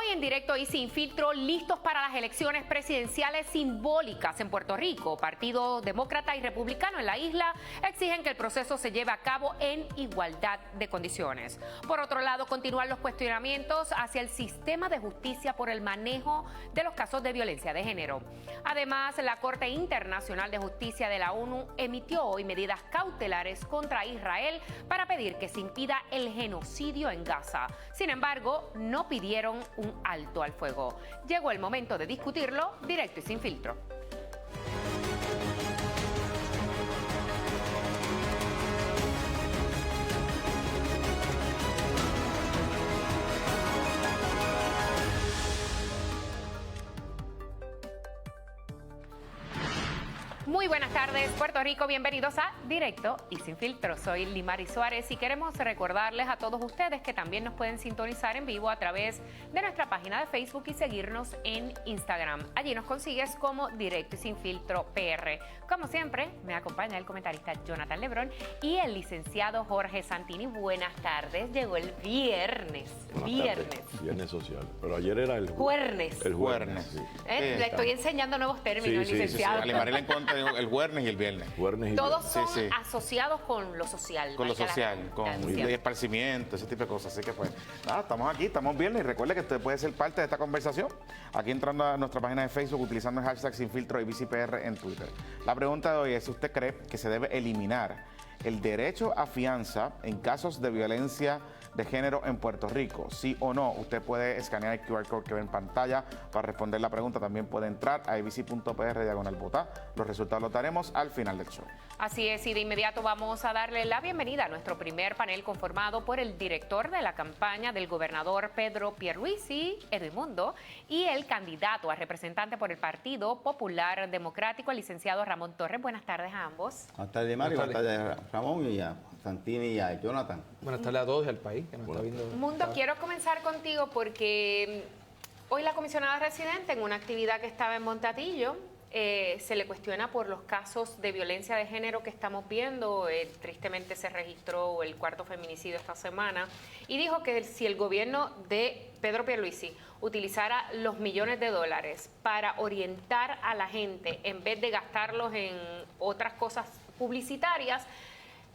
Hoy en directo y sin filtro, listos para las elecciones presidenciales simbólicas en Puerto Rico. Partido Demócrata y Republicano en la isla exigen que el proceso se lleve a cabo en igualdad de condiciones. Por otro lado, continúan los cuestionamientos hacia el sistema de justicia por el manejo de los casos de violencia de género. Además, la Corte Internacional de Justicia de la ONU emitió hoy medidas cautelares contra Israel para pedir que se impida el genocidio en Gaza. Sin embargo, no pidieron un alto al fuego. Llegó el momento de discutirlo directo y sin filtro. Muy buenas tardes, Puerto Rico. Bienvenidos a Directo y Sin Filtro. Soy Limari Suárez y queremos recordarles a todos ustedes que también nos pueden sintonizar en vivo a través de nuestra página de Facebook y seguirnos en Instagram. Allí nos consigues como Directo y Sin Filtro PR. Como siempre, me acompaña el comentarista Jonathan Lebrón y el licenciado Jorge Santini. Buenas tardes. Llegó el viernes. Viernes social. Pero ayer era el jueves. El jueves. Sí. Le estoy enseñando nuevos términos, licenciado. A Limari le encuentra el jueves y el viernes. Todos son asociados con lo social. Con lo social, con el esparcimiento, ese tipo de cosas. Así que pues, nada, estamos aquí, estamos viernes. Y recuerde que usted puede ser parte de esta conversación aquí entrando a nuestra página de Facebook utilizando el hashtag SinFiltro y BCPR en Twitter. La pregunta de hoy es si usted cree que se debe eliminar el derecho a fianza en casos de violencia de género en Puerto Rico, sí o no. Usted puede escanear el QR code que ve en pantalla para responder la pregunta. También puede entrar a abc.pr/vota. Los resultados los daremos al final del show. Así es, y de inmediato vamos a darle la bienvenida a nuestro primer panel conformado por el director de la campaña del gobernador Pedro Pierluisi, Edwin Mundo, y el candidato a representante por el Partido Popular Democrático, el licenciado Ramón Torres. Buenas tardes a ambos. Buenas tardes, Mario. Buenas tardes a Ramón y a Santini y a Jonathan. Buenas tardes a todos y al país que nos está viendo. Mundo, quiero comenzar contigo porque hoy la comisionada residente en una actividad que estaba en Montatillo se le cuestiona por los casos de violencia de género que estamos viendo. Tristemente se registró el cuarto feminicidio esta semana y dijo que si el gobierno de Pedro Pierluisi utilizara los millones de dólares para orientar a la gente en vez de gastarlos en otras cosas publicitarias,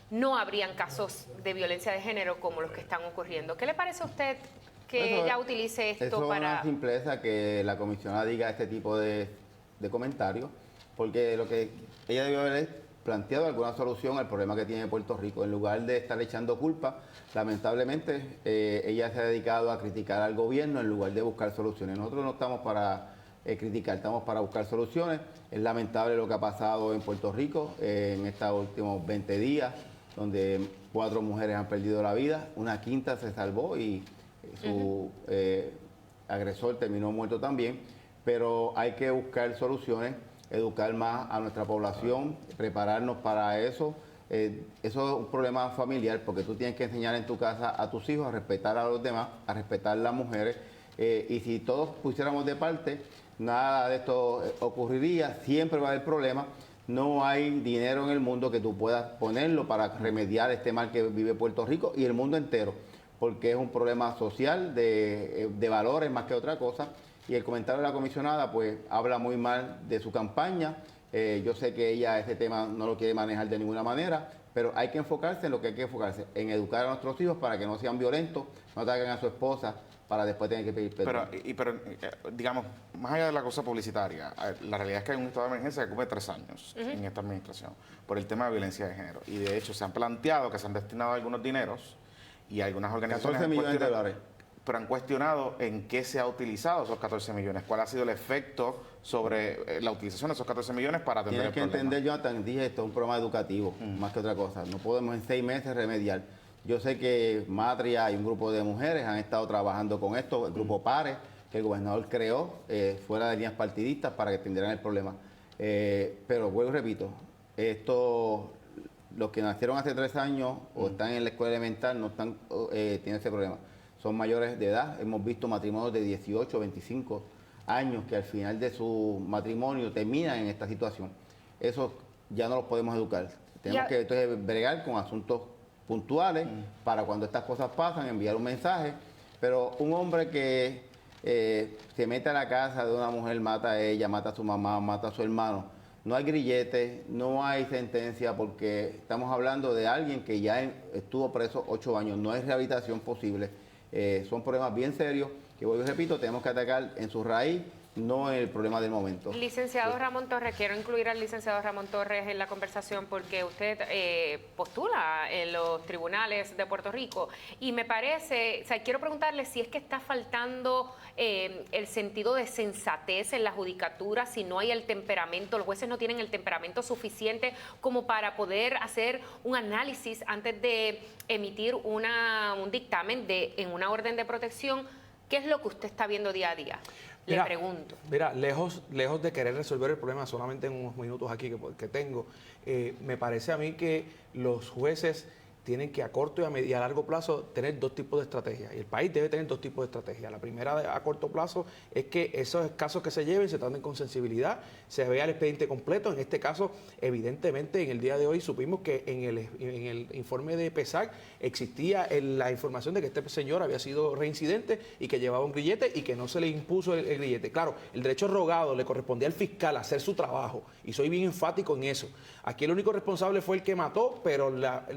no habrían casos de violencia de género como los que están ocurriendo. ¿Qué le parece a usted que ella utilice esto para...? Es una simpleza que la comisionada diga este tipo de comentarios, porque lo que ella debió haber planteado alguna solución al problema que tiene Puerto Rico. En lugar de estar echando culpa, lamentablemente ella se ha dedicado a criticar al gobierno en lugar de buscar soluciones. Nosotros no estamos para criticar, estamos para buscar soluciones. Es lamentable lo que ha pasado en Puerto Rico en estos últimos 20 días, donde 4 mujeres han perdido la vida, una quinta se salvó y su agresor terminó muerto también, pero hay que buscar soluciones, educar más a nuestra población, prepararnos para eso. Eso es un problema familiar porque tú tienes que enseñar en tu casa a tus hijos a respetar a los demás, a respetar a las mujeres, y si todos pusiéramos de parte, nada de esto ocurriría. Siempre va a haber problemas. No hay dinero en el mundo que tú puedas ponerlo para remediar este mal que vive Puerto Rico y el mundo entero, porque es un problema social de valores más que otra cosa. Y el comentario de la comisionada pues habla muy mal de su campaña. Yo sé que ella ese tema no lo quiere manejar de ninguna manera, pero hay que enfocarse en lo que hay que enfocarse, en educar a nuestros hijos para que no sean violentos, no ataquen a su esposa para después tener que pedir perdón. Pero digamos, más allá de la cosa publicitaria, la realidad es que hay un estado de emergencia que cumple 3 años en esta administración por el tema de violencia de género. Y de hecho se han planteado que se han destinado algunos dineros y algunas organizaciones... 14 millones de dólares. Pero han cuestionado en qué se ha utilizado esos 14 millones, cuál ha sido el efecto sobre la utilización de esos 14 millones para atender el problema. Tienes que entender, Jonathan, dije, esto es un programa educativo, más que otra cosa. No podemos en 6 meses remediar. Yo sé que Matria y un grupo de mujeres han estado trabajando con esto, el grupo PARE, que el gobernador creó fuera de líneas partidistas para que atendieran el problema. Pero vuelvo y repito, los que nacieron hace 3 años o están en la escuela elemental no están tienen ese problema. Son mayores de edad. Hemos visto matrimonios de 18, 25 años que al final de su matrimonio terminan en esta situación. Eso ya no los podemos educar. Tenemos que entonces bregar con asuntos puntuales para cuando estas cosas pasan, enviar un mensaje. Pero un hombre que se mete a la casa de una mujer, mata a ella, mata a su mamá, mata a su hermano. No hay grillete, no hay sentencia, porque estamos hablando de alguien que ya estuvo preso 8 años, no hay rehabilitación posible. Son problemas bien serios que, vuelvo y repito, tenemos que atacar en su raíz, no el problema del momento. Licenciado Ramón Torres, quiero incluir al licenciado Ramón Torres en la conversación porque usted postula en los tribunales de Puerto Rico y me parece, o sea, quiero preguntarle si es que está faltando el sentido de sensatez en la judicatura, si no hay el temperamento, los jueces no tienen el temperamento suficiente como para poder hacer un análisis antes de emitir un dictamen en una orden de protección. ¿Qué es lo que usted está viendo día a día? Le pregunto. Mira, lejos de querer resolver el problema solamente en unos minutos aquí que tengo, me parece a mí que los jueces tienen que a corto y a largo plazo tener 2 tipos de estrategias. Y el país debe tener 2 tipos de estrategias. La primera a corto plazo es que esos casos que se lleven se traten con sensibilidad, se vea el expediente completo. En este caso, evidentemente, en el día de hoy supimos que en el informe de PESAC existía la información de que este señor había sido reincidente y que llevaba un grillete y que no se le impuso el grillete. Claro, el derecho rogado le correspondía al fiscal hacer su trabajo y soy bien enfático en eso. Aquí el único responsable fue el que mató, pero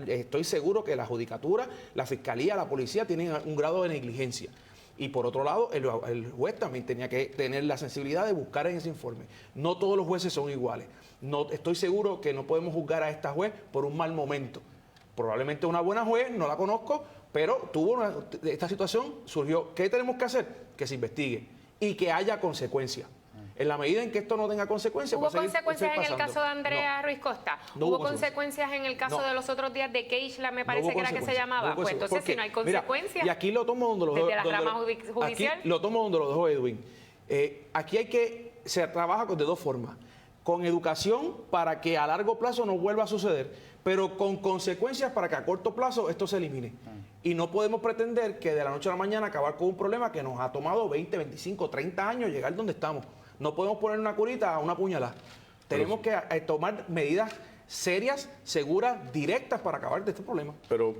estoy seguro que la judicatura, la fiscalía, la policía tienen un grado de negligencia. Y por otro lado, el juez también tenía que tener la sensibilidad de buscar en ese informe. No todos los jueces son iguales. No, estoy seguro que no podemos juzgar a esta juez por un mal momento. Probablemente una buena juez, no la conozco, pero esta situación surgió. ¿Qué tenemos que hacer? Que se investigue y que haya consecuencias. En la medida en que esto no tenga consecuencias... ¿Hubo consecuencias en el caso de Andrea Ruiz Costa? No ¿Hubo consecuencias en el caso de los otros días de Keishla, me parece que era que se llamaba? Pues entonces, si no hay consecuencias... Mira, y aquí lo tomo donde lo dejo... ¿Desde la rama judicial? Aquí lo tomo donde lo dejó Edwin. Aquí se trabaja de 2 formas. Con educación para que a largo plazo no vuelva a suceder, pero con consecuencias para que a corto plazo esto se elimine. Y no podemos pretender que de la noche a la mañana acabar con un problema que nos ha tomado 20, 25, 30 años llegar donde estamos. No podemos poner una curita a una puñalada. Tenemos que tomar medidas serias, seguras, directas para acabar de este problema. Pero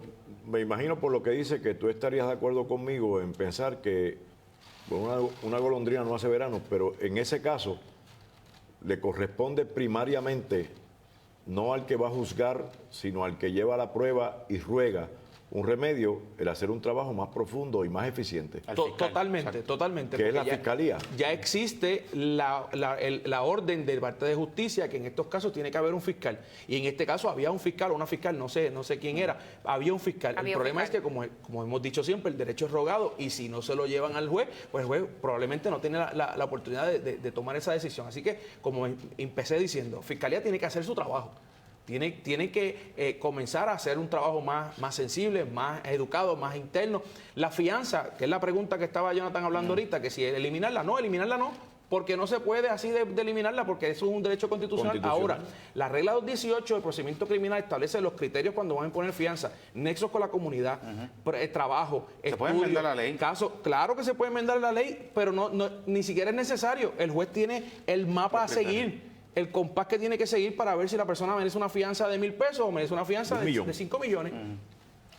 me imagino por lo que dice que tú estarías de acuerdo conmigo en pensar que una golondrina no hace verano, pero en ese caso le corresponde primariamente no al que va a juzgar, sino al que lleva la prueba y ruega un remedio, el hacer un trabajo más profundo y más eficiente. Totalmente. Que es la fiscalía. Ya existe la orden del parte de justicia que en estos casos tiene que haber un fiscal. Y en este caso había un fiscal o una fiscal, no sé quién era, había un fiscal. El problema es que, como hemos dicho siempre, el derecho es rogado y si no se lo llevan al juez, pues el juez probablemente no tiene la oportunidad de tomar esa decisión. Así que, como empecé diciendo, fiscalía tiene que hacer su trabajo. Tiene que comenzar a hacer un trabajo más sensible, más educado, más interno. La fianza, que es la pregunta que estaba Jonathan hablando ahorita, que si eliminarla no, porque no se puede así de eliminarla, porque eso es un derecho constitucional. Ahora, la regla 218 del procedimiento criminal establece los criterios cuando van a imponer fianza, nexos con la comunidad, trabajo, ¿Se puede enmendar la ley? Claro que se puede enmendar la ley, pero ni siquiera es necesario. El juez tiene el mapa a seguir. El compás que tiene que seguir para ver si la persona merece una fianza de $1,000 o merece una fianza de 5 millones.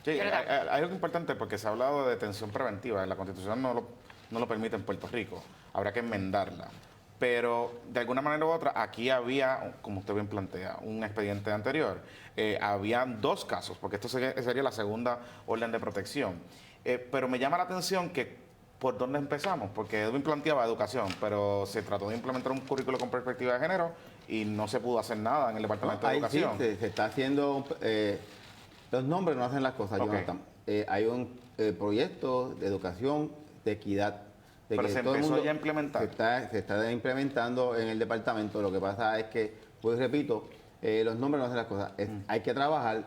Sí, hay algo importante porque se ha hablado de detención preventiva. La Constitución no lo permite en Puerto Rico. Habrá que enmendarla. Pero de alguna manera u otra, aquí había, como usted bien plantea, un expediente anterior. Había 2 casos, porque esto sería la segunda orden de protección. Pero me llama la atención que ¿por dónde empezamos? Porque Edwin planteaba educación, pero se trató de implementar un currículo con perspectiva de género y no se pudo hacer nada en el Departamento de Educación. Sí, se está haciendo... los nombres no hacen las cosas, Jonathan. Hay un proyecto de educación de equidad. Pero se empezó ya a implementar. Se está implementando en el departamento. Lo que pasa es que, pues repito, los nombres no hacen las cosas. Hay que trabajar,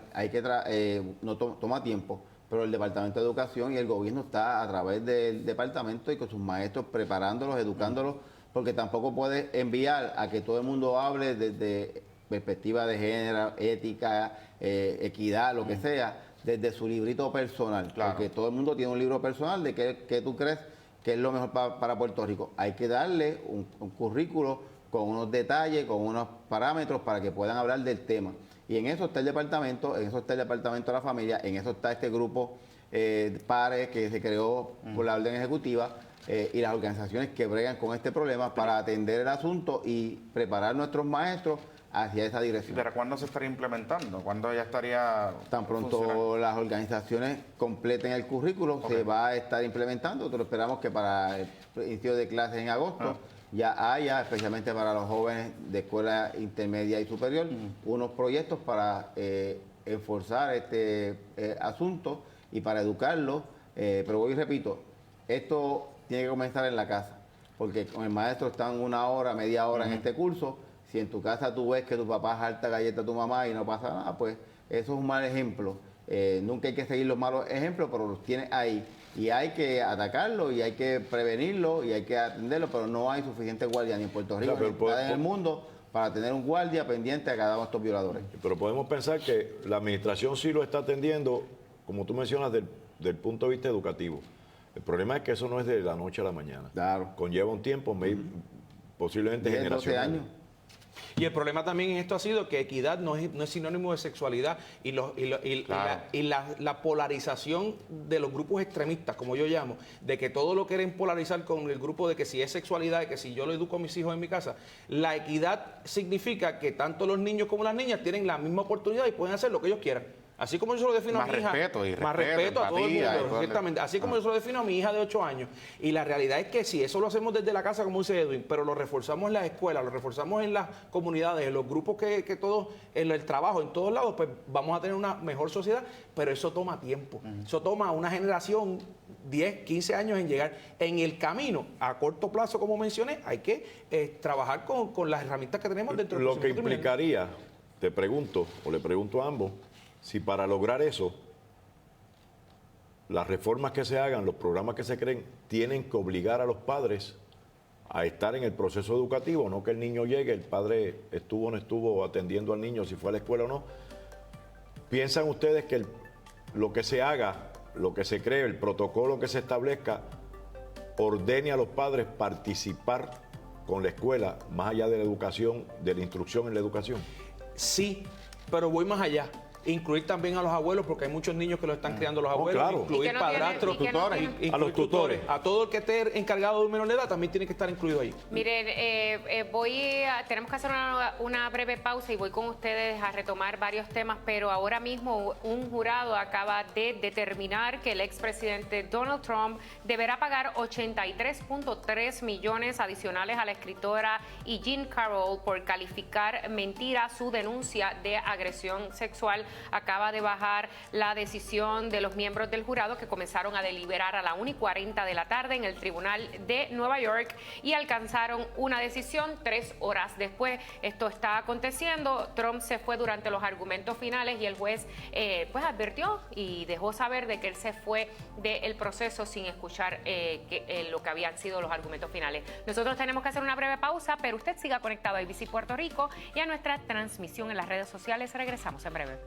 toma tiempo. Pero el Departamento de Educación y el gobierno está a través del departamento y con sus maestros preparándolos, educándolos, porque tampoco puede enviar a que todo el mundo hable desde perspectiva de género, ética, equidad, lo que sea, desde su librito personal. Claro. Porque todo el mundo tiene un libro personal de qué tú crees que es lo mejor para Puerto Rico. Hay que darle un currículo con unos detalles, con unos parámetros para que puedan hablar del tema. Y en eso está el departamento, en eso está el departamento de la familia, en eso está este grupo PARE, que se creó por la orden ejecutiva, y las organizaciones que bregan con este problema para atender el asunto y preparar a nuestros maestros hacia esa dirección. ¿Pero cuándo se estaría implementando? ¿Cuándo ya estaría Tan pronto funcionando? las organizaciones completen el currículo, se va a estar implementando. Nosotros esperamos que para el inicio de clases en agosto ya haya, especialmente para los jóvenes de escuela intermedia y superior, unos proyectos para enforzar este asunto y para educarlos. Pero voy y repito, esto tiene que comenzar en la casa, porque con el maestro están una hora, media hora en este curso. Si en tu casa tú ves que tu papá jalta galleta a tu mamá y no pasa nada, pues eso es un mal ejemplo. Nunca hay que seguir los malos ejemplos, pero los tienes ahí. Y hay que atacarlo, y hay que prevenirlo, y hay que atenderlo, pero no hay suficiente guardia ni en Puerto Rico ni en el mundo para tener un guardia pendiente a cada uno de estos violadores. Pero podemos pensar que la administración sí lo está atendiendo, como tú mencionas, del punto de vista educativo. El problema es que eso no es de la noche a la mañana. Claro. Conlleva un tiempo, posiblemente 10, 12 generacional. años. Y el problema también en esto ha sido que equidad no es sinónimo de sexualidad la polarización de los grupos extremistas, como yo llamo, de que todo lo quieren polarizar con el grupo de que si es sexualidad, de que si yo lo educo a mis hijos en mi casa. La equidad significa que tanto los niños como las niñas tienen la misma oportunidad y pueden hacer lo que ellos quieran. Así como yo se lo defino Más a mi hija. respeto y más respeto, respeto a todo el empatía, mundo, ciertamente. Así como yo se lo defino a mi hija de 8 años. Y la realidad es que si eso lo hacemos desde la casa, como dice Edwin, pero lo reforzamos en las escuelas, lo reforzamos en las comunidades, en los grupos que todos, en el trabajo, en todos lados, pues vamos a tener una mejor sociedad, pero eso toma tiempo. Eso toma una generación, 10, 15 años en llegar. En el camino, a corto plazo, como mencioné, hay que trabajar con las herramientas que tenemos dentro del Lo que procedimiento criminal. implicaría, te pregunto, o le pregunto a ambos, si para lograr eso, las reformas que se hagan, los programas que se creen, tienen que obligar a los padres a estar en el proceso educativo, no que el niño llegue, el padre estuvo o no estuvo atendiendo al niño, si fue a la escuela o no. ¿Piensan ustedes que lo que se haga, lo que se cree, el protocolo que se establezca, ordene a los padres participar con la escuela, más allá de la educación, de la instrucción en la educación? Sí, pero voy más allá. Incluir también a los abuelos, porque hay muchos niños que lo están criando los abuelos. claro. Incluir Y que no tienen- padrastros, y que no tutores, tienen- incluir A los tutores. A todo el que esté encargado de un menor de edad también tiene que estar incluido ahí. Miren, tenemos que hacer una breve pausa y voy con ustedes a retomar varios temas, pero ahora mismo un jurado acaba de determinar que el expresidente Donald Trump deberá pagar 83.3 millones adicionales a la escritora Jean Carroll por calificar mentira su denuncia de agresión sexual. Acaba de bajar la decisión de los miembros del jurado que comenzaron a deliberar a la 1:40 de la tarde en el Tribunal de Nueva York y alcanzaron una decisión 3 horas después. Esto está aconteciendo. Trump se fue durante los argumentos finales y el juez pues advirtió y dejó saber de que él se fue del proceso sin escuchar lo que habían sido los argumentos finales. Nosotros tenemos que hacer una breve pausa, pero usted siga conectado a ABC Puerto Rico y a nuestra transmisión en las redes sociales. Regresamos en breve.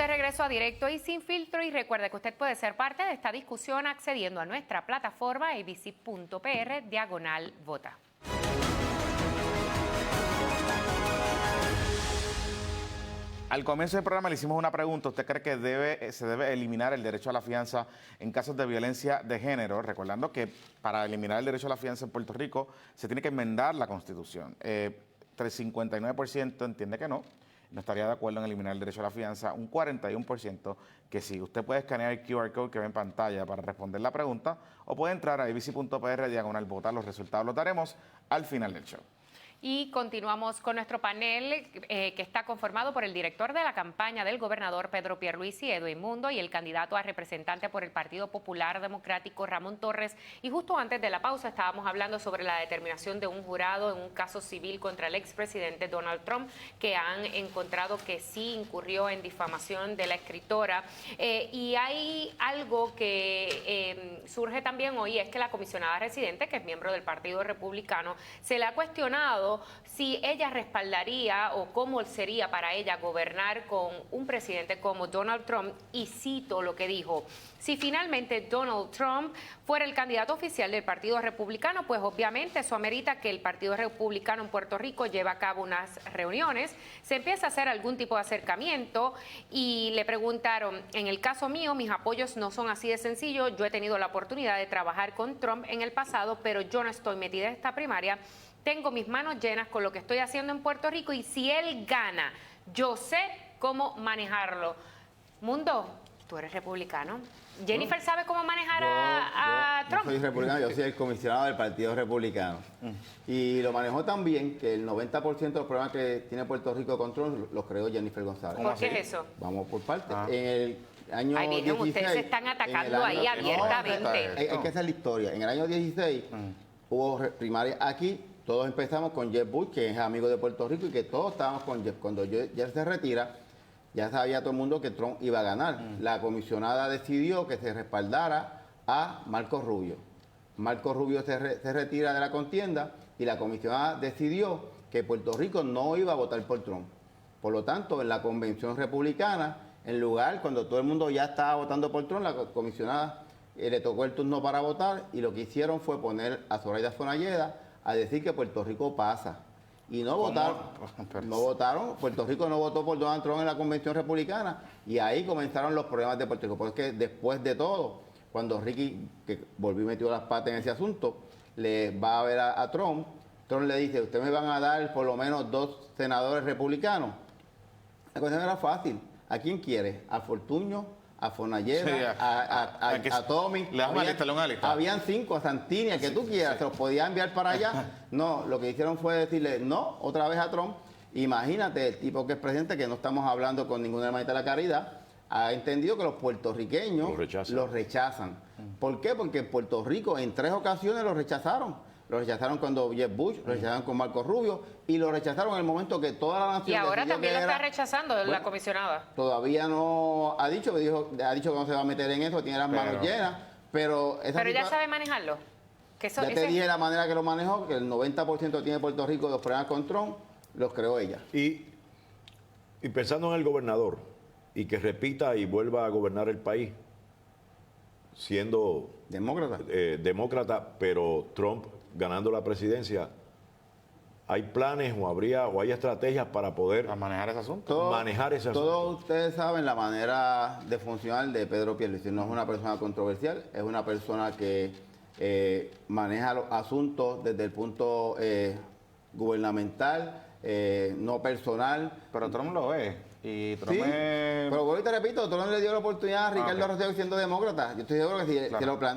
de regreso a Directo y Sin Filtro y recuerde que usted puede ser parte de esta discusión accediendo a nuestra plataforma abc.pr/vota. Al comienzo del programa le hicimos una pregunta. ¿Usted cree que se debe eliminar el derecho a la fianza en casos de violencia de género? Recordando que para eliminar el derecho a la fianza en Puerto Rico se tiene que enmendar la Constitución. El 59% entiende que no estaría de acuerdo en eliminar el derecho a la fianza. Un 41% que sí. Usted puede escanear el QR code que ve en pantalla para responder la pregunta o puede entrar a abc.pr/vota. Los resultados los daremos al final del show. Y continuamos con nuestro panel que está conformado por el director de la campaña del gobernador Pedro Pierluisi, Edwin Mundo, y el candidato a representante por el Partido Popular Democrático, Ramón Torres. Y justo antes de la pausa estábamos hablando sobre la determinación de un jurado en un caso civil contra el expresidente Donald Trump, que han encontrado que sí incurrió en difamación de la escritora. Y hay algo que surge también hoy, es que la comisionada residente, que es miembro del Partido Republicano, se le ha cuestionado si ella respaldaría o cómo sería para ella gobernar con un presidente como Donald Trump, y cito lo que dijo: si finalmente Donald Trump fuera el candidato oficial del Partido Republicano, pues obviamente eso amerita que el Partido Republicano en Puerto Rico lleve a cabo unas reuniones, se empieza a hacer algún tipo de acercamiento. Y le preguntaron: en el caso mío, mis apoyos no son así de sencillos, yo he tenido la oportunidad de trabajar con Trump en el pasado, pero yo no estoy metida en esta primaria. Tengo mis manos llenas con lo que estoy haciendo en Puerto Rico y si él gana, yo sé cómo manejarlo. Mundo, tú eres republicano. Jennifer sabe cómo manejar a Trump. Yo soy republicano, yo soy el comisionado del Partido Republicano. Y lo manejó tan bien que el 90% de los problemas que tiene Puerto Rico con Trump los creó Jennifer González. ¿Por qué es eso? Vamos por partes. En el año Ay, miren, 16... ustedes se están atacando ahí abiertamente. Hay que hacer la historia. En el año 16 hubo primarias aquí. Todos empezamos con Jeb Bush, que es amigo de Puerto Rico, y que todos estábamos con Jeb. Cuando Jeb se retira, ya sabía todo el mundo que Trump iba a ganar. La comisionada decidió que se respaldara a Marco Rubio. Marco Rubio se retira de la contienda y la comisionada decidió que Puerto Rico no iba a votar por Trump. Por lo tanto, en la convención republicana, en lugar, cuando todo el mundo ya estaba votando por Trump, la comisionada le tocó el turno para votar y lo que hicieron fue poner a Zoraida Fonalleda a decir que Puerto Rico pasa. Y no votaron, Puerto Rico no votó por Donald Trump en la convención republicana y ahí comenzaron los problemas de Puerto Rico. Porque después de todo, cuando Ricky, que volvió y metió las patas en ese asunto, le va a ver a Trump, Trump le dice: ustedes me van a dar por lo menos 2 senadores republicanos. La cuestión era fácil. ¿A quién quiere? ¿A Fortuño? A Fonalleda, sí, a Tommy. Habían 5, a Santini, a que tú quieras, se los podía enviar para allá. No, lo que hicieron fue decirle no otra vez a Trump. Imagínate, el tipo que es presidente, que no estamos hablando con ninguna hermanita de la caridad, ha entendido que los puertorriqueños los rechazan. ¿Por qué? Porque en Puerto Rico en 3 ocasiones los rechazaron. Lo rechazaron cuando Jeb Bush, lo rechazaron con Marco Rubio y lo rechazaron en el momento que toda la nación... Y ahora también lo está rechazando la comisionada. Todavía no ha dicho, ha dicho que no se va a meter en eso, tiene las manos llenas, pero... Pero ella sabe manejarlo. Que eso, ya te dije la manera que lo manejó, que el 90% tiene Puerto Rico de los problemas con Trump, los creó ella. Y pensando en el gobernador, y que repita y vuelva a gobernar el país, siendo... demócrata, pero Trump ganando la presidencia, ¿hay planes o hay estrategias para poder manejar ese asunto? Todos ustedes saben la manera de funcionar de Pedro Pierluisi. No es una persona controversial, es una persona que maneja los asuntos desde el punto gubernamental, no personal. Pero Trump lo es. Y Trump sí, pero vuelvo y te repito, Trump le dio la oportunidad a Ricardo Rosselló siendo demócrata. Yo estoy seguro que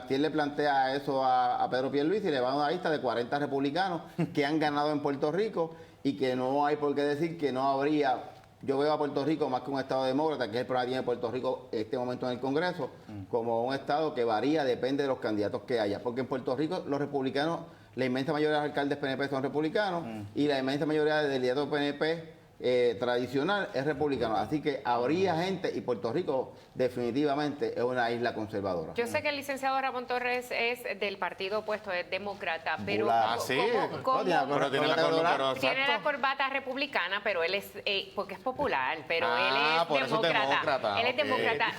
si él le plantea eso a Pedro Pierluisi, le va a dar una lista de 40 republicanos que han ganado en Puerto Rico y que no hay por qué decir que no habría. Yo veo a Puerto Rico más que un estado demócrata, que es el problema que tiene Puerto Rico en este momento en el Congreso, como un estado que varía, depende de los candidatos que haya. Porque en Puerto Rico los republicanos, la inmensa mayoría de los alcaldes PNP son republicanos y la inmensa mayoría de delegados PNP tradicional es republicano. Así que habría gente, y Puerto Rico definitivamente es una isla conservadora. Yo sé que el licenciado Ramón Torres es del partido opuesto, es demócrata, pero sí. Pero tiene la corbata republicana, pero él es, porque es popular, pero él por es eso es demócrata. demócrata, Él es ok. demócrata.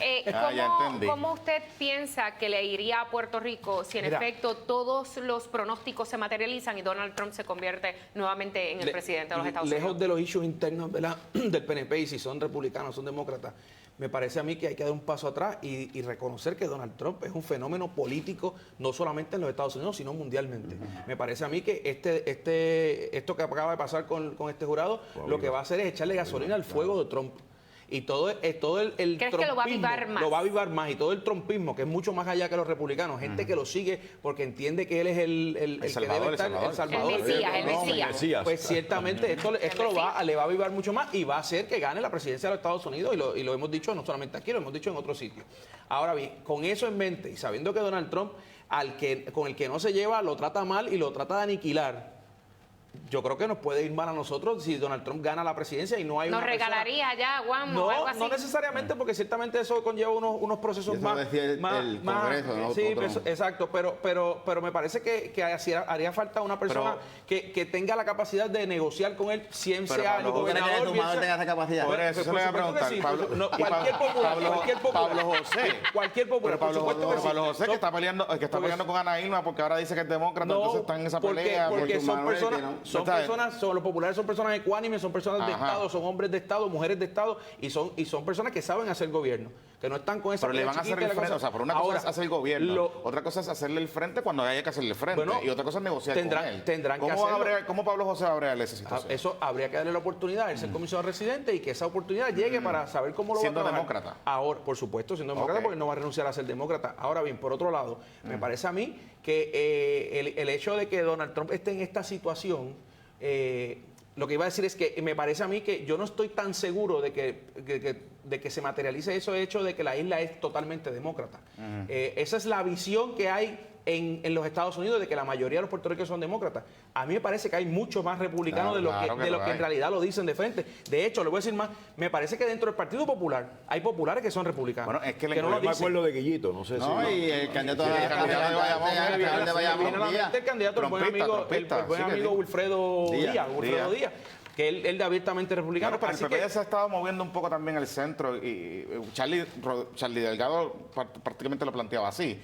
Ya entendí. ¿Cómo usted piensa que le iría a Puerto Rico si en Mira, efecto todos los pronósticos se materializan y Donald Trump se convierte nuevamente en el presidente de los Estados Unidos? Lejos de los issues internos del PNP y si son republicanos, son demócratas, me parece a mí que hay que dar un paso atrás y reconocer que Donald Trump es un fenómeno político, no solamente en los Estados Unidos, sino mundialmente. Me parece a mí que esto que acaba de pasar con este jurado, lo que va a hacer es echarle gasolina al fuego de Trump. Y todo el ¿Crees que lo va a trumpismo, avivar más? lo va a avivar más, y todo el trumpismo, que es mucho más allá que los republicanos, gente que lo sigue porque entiende que él es el que debe estar, el Salvador. El Mesías. Pues ciertamente esto le va a avivar mucho más y va a hacer que gane la presidencia de los Estados Unidos, y lo hemos dicho no solamente aquí, lo hemos dicho en otros sitios. Ahora bien, con eso en mente y sabiendo que Donald Trump, con el que no se lleva, lo trata mal y lo trata de aniquilar, yo creo que nos puede ir mal a nosotros si Donald Trump gana la presidencia y no hay ¿Nos una persona... regalaría ya, Guamo, o algo así? No necesariamente, porque ciertamente eso conlleva unos procesos Eso más... decía el Congreso, ¿no? Sí, Trump. exacto, pero me parece que haría falta una persona que tenga la capacidad de negociar con él, quien Pero sea Pablo el José, gobernador. tu bien madre sea- tenga esa capacidad. Por eso se le voy a preguntar, sí, Pablo, no, y cualquier popular, Pablo José. Cualquier popular, Pero por supuesto que sí. Pablo José, que No, está peleando con Ana Irma porque ahora dice que es demócrata, entonces están en esa pelea. porque son Manuel, personas, que no. los populares son personas ecuánimes, son personas de Ajá. Estado, son hombres de Estado, mujeres de Estado, y son personas que saben hacer gobierno, que no están con esa Pero le van a hacer chiquita el y la frente, cosa. o sea, por una Ahora, cosa es hacer el gobierno, lo- otra cosa es hacerle el frente cuando haya que hacerle el frente, Bueno, y otra cosa es negociar con él. tendrán que ¿Cómo hacerlo. ¿Cómo Pablo José va a bregar esa situación? Eso habría que darle la oportunidad, él ser comisionado residente, y que esa oportunidad llegue para saber cómo lo Siendo va a trabajar. demócrata. Ahora, por supuesto, siendo demócrata, Ok. porque no va a renunciar a ser demócrata. Ahora bien, por otro lado, me parece a mí que el hecho de que Donald Trump esté en esta situación, lo que iba a decir es que me parece a mí que yo no estoy tan seguro de que se materialice eso hecho de que la isla es totalmente demócrata. Esa es la visión que hay en los Estados Unidos, de que la mayoría de los puertorriqueños son demócratas. A mí me parece que hay mucho más republicanos de lo que en realidad lo dicen de frente. De hecho, le voy a decir más, me parece que dentro del Partido Popular hay populares que son republicanos. Bueno, es que no lo Yo me dicen. acuerdo de Guillito, no sé No, si... y el candidato Sí, el candidato de Bayamón, de Bayamón, Viene a la Díaz. mente el candidato, el buen Trompista, amigo, trompista, el buen sí que amigo sí. Wilfredo Díaz, que él de abiertamente republicano. Claro, pero el Así PP que- se ha estado moviendo un poco también el centro, y Charlie Delgado prácticamente lo planteaba así,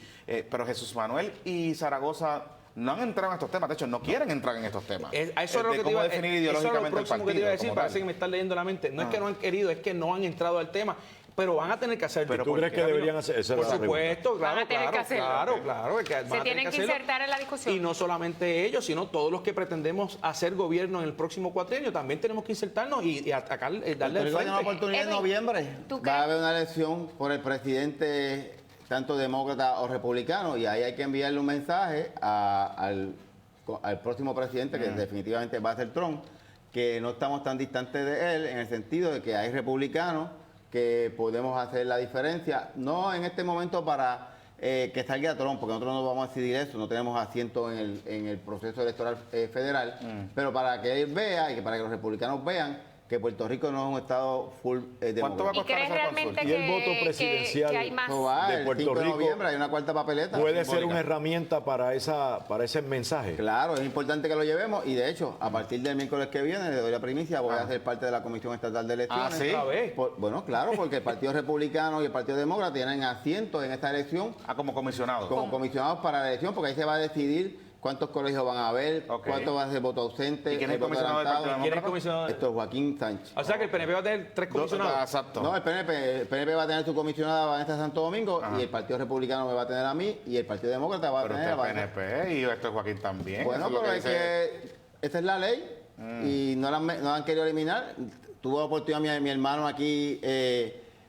pero Jesús Manuel y Zaragoza no han entrado en estos temas, de hecho no quieren entrar en estos temas. A eso es lo de que te cómo iba, definir eso es lo ideológicamente el próximo partido. que te iba a decir, como parece tal. que me estás leyendo la mente. No es que no han querido, es que no han entrado al tema, pero van a tener que hacerlo. ¿Tú crees que deberían hacer esa? Por supuesto, Van a tener que hacerlo. claro. Es que van Se a tener tienen que hacerlo. insertar en la discusión. Y no solamente ellos, sino todos los que pretendemos hacer gobierno en el próximo cuatrienio, también tenemos que insertarnos y atacar, darle Puerto al Rico hay una frente. oportunidad en Edwin, noviembre. ¿tú Va crees? a haber una elección por el presidente, tanto demócrata o republicano, y ahí hay que enviarle un mensaje al próximo presidente, que definitivamente va a ser Trump, que no estamos tan distantes de él, en el sentido de que hay republicanos que podemos hacer la diferencia, no en este momento para que salga Trump, porque nosotros no vamos a decidir eso, no tenemos asiento en el proceso electoral federal, pero para que él vea y que para que los republicanos vean que Puerto Rico no es un estado full ¿Cuánto va a ¿Y costar crees esa realmente consulta? Y el voto presidencial que hay más? Eso va, de el Puerto 5 de Rico noviembre hay una cuarta papeleta. puede ser simbólica. una herramienta para ese mensaje. Claro, es importante que lo llevemos, y de hecho, a partir del miércoles que viene, le doy la primicia, voy a ser parte de la Comisión Estatal de Elecciones. Ah, ¿sí? Otra vez. Bueno, claro, porque el Partido Republicano y el Partido Demócrata tienen asientos en esta elección Como comisionado. como comisionados para la elección, porque ahí se va a decidir cuántos colegios van a haber, Ok. cuánto va a ser voto ausente, ¿Y quién es el voto comisionado del adelantado. Partido ¿Quién es comisionado? Esto es Joaquín Sánchez. O sea que el PNP va a tener 3 comisionados. Exacto. No, el PNP va a tener su comisionada Vanessa Santo Domingo, y el Partido Republicano me va a tener a mí, y el Partido Demócrata va a Pero tener a usted es Vanessa. PNP y este es Joaquín también. Bueno, Eso es lo pero es dice. que esta es la ley y no la han querido eliminar. Tuvo la oportunidad mi hermano aquí,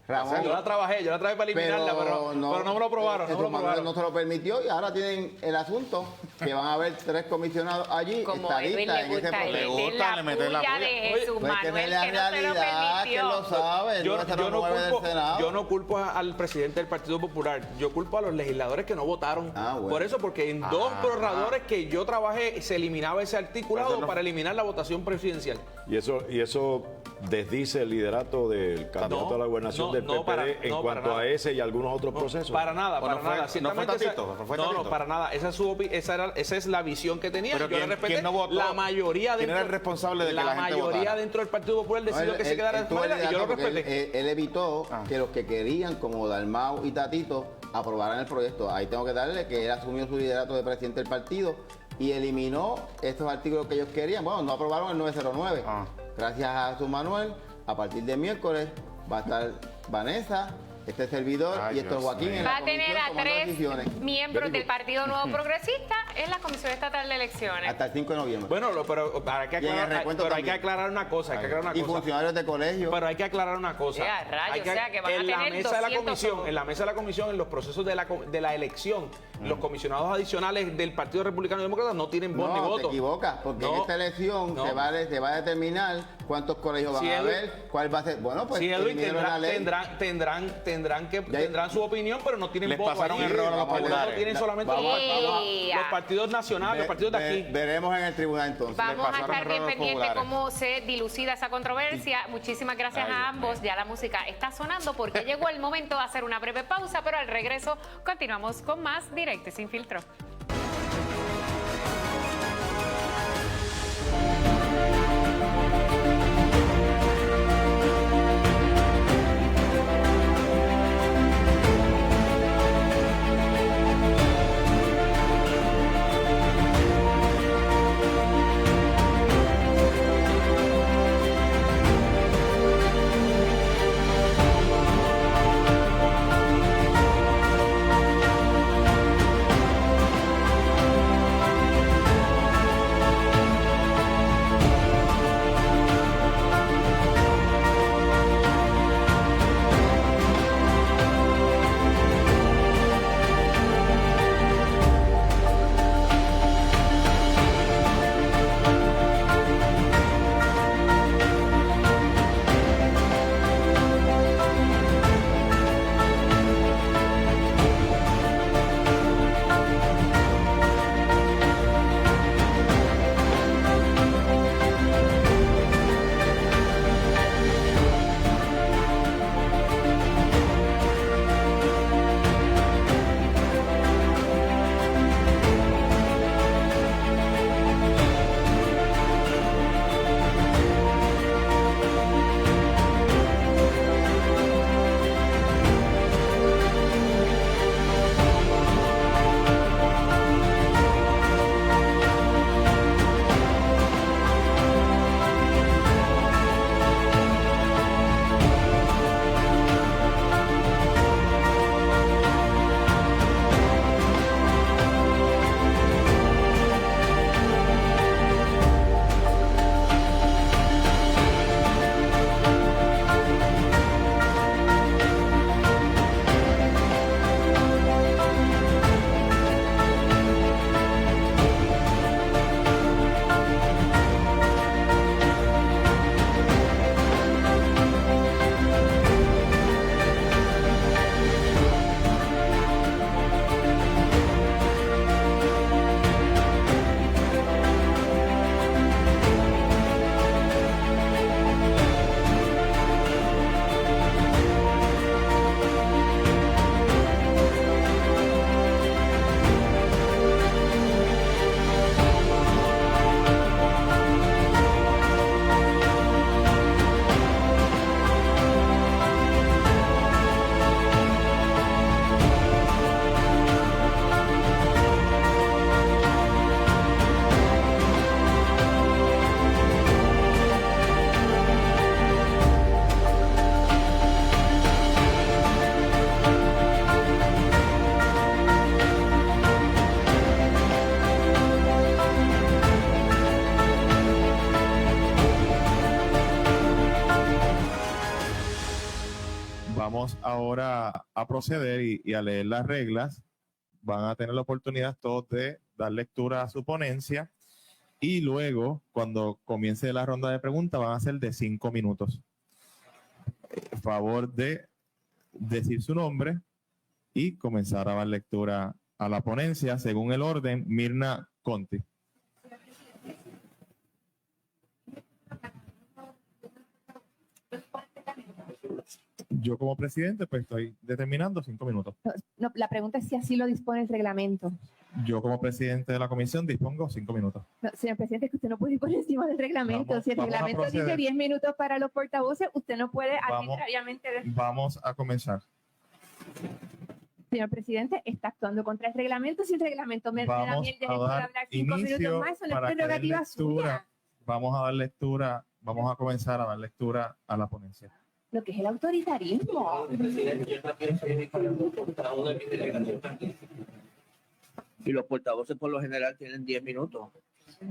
Ramón. Yo la trabajé para eliminarla, pero no me lo aprobaron. el No me lo Manuel aprobaron. no se lo permitió, y ahora tienen el asunto que van a haber 3 comisionados allí, Como a Edwin estadistas le en ese gusta, proceso. Le gusta, la le mete la puya puya. de Jesús Pues que Manuel, es la que no se lo realidad, que permitió. lo sabe, el Yo 909 del Senado. no culpo al presidente del Partido Popular, yo culpo a los legisladores que no votaron. Bueno. Por eso, porque en 2 borradores que yo trabajé se eliminaba ese articulado Eso no- para eliminar la votación presidencial. Y eso desdice el liderato del candidato No, a la gobernación no, del no, PPD para- en no, para cuanto a nada. ese y algunos otros procesos. Para nada, Bueno, para nada. fue- no fue Ciertamente Tatito, fue no, Tatito. para nada. Esa es la visión que tenía. Pero Yo le ¿quién- respeté. quién no votó? La mayoría ¿Quién era el responsable de que la gente mayoría votara? dentro del Partido Popular decidió No, que se quedara en tuvo el Ismaela y yo lo liderato porque respeté. él evitó que los que querían, como Dalmau y Tatito, aprobaran el proyecto. Ahí tengo que darle que él asumió su liderato de presidente del partido y eliminó estos artículos que ellos querían. Bueno, no aprobaron el 909. Gracias a Jesús Manuel, a partir de miércoles va a estar Vanessa, este servidor Ay, y Héctor Dios Joaquín mío. en Va la a tener comisión a tomando 3 decisiones miembros del Partido Nuevo Progresista en la Comisión Estatal de Elecciones. hasta el 5 de noviembre. Bueno, pero hay que Y en el aclarar, recuento pero hay que también. aclarar una cosa. Hay que aclarar una y cosa. funcionarios de colegio. Pero hay que aclarar una cosa. Ya, rayos, Hay o sea, que van a en la tener mesa de la 200 comisión, solo. en la mesa de la comisión, en los procesos de la elección, los comisionados adicionales del Partido Republicano y Demócrata no tienen voz ni No, voto. te equivocas, porque en No, esta elección no. se va a determinar cuántos colegios van Si a Edwin- haber, cuál va a ser. Bueno, pues Sí, Edwin, eliminen la ley. tendrán su opinión, pero no tienen Les voto pasaron ahí. el rol a los Los populares. votos tienen solamente Vamos. los partidos nacionales, los partidos de aquí. Veremos en el tribunal entonces. Vamos a pasaron estar bien errores pendientes populares. cómo se dilucida esa controversia. Muchísimas gracias Ay, a Dios ambos. Ya la música está sonando porque llegó el momento de hacer una breve pausa, pero al regreso continuamos con más Directo y Sin Filtro. Vamos ahora a proceder y a leer las reglas. Van a tener la oportunidad todos de dar lectura a su ponencia y luego, cuando comience la ronda de preguntas, van a ser de 5 minutos. Por favor de decir su nombre y comenzar a dar lectura a la ponencia según el orden. Mirna Conti. Yo como presidente pues estoy determinando 5 minutos. No, la pregunta es si así lo dispone el reglamento. Yo como presidente de la comisión dispongo 5 minutos. No, señor presidente, es que usted no puede ir por encima del reglamento. Si el reglamento dice 10 minutos para los portavoces, usted no puede arbitrariamente... Vamos a comenzar. Señor presidente, está actuando contra el reglamento. Si el reglamento me da a mí el derecho de hablar 5 minutos más, eso no es prerrogativa suya. Vamos a dar lectura, vamos a comenzar a dar lectura a la ponencia. Lo que es el autoritarismo. Y los portavoces por lo general tienen 10 minutos.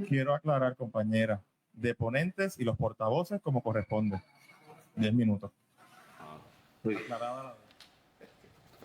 Quiero aclarar, compañera, de ponentes y los portavoces como corresponde. 10 minutos.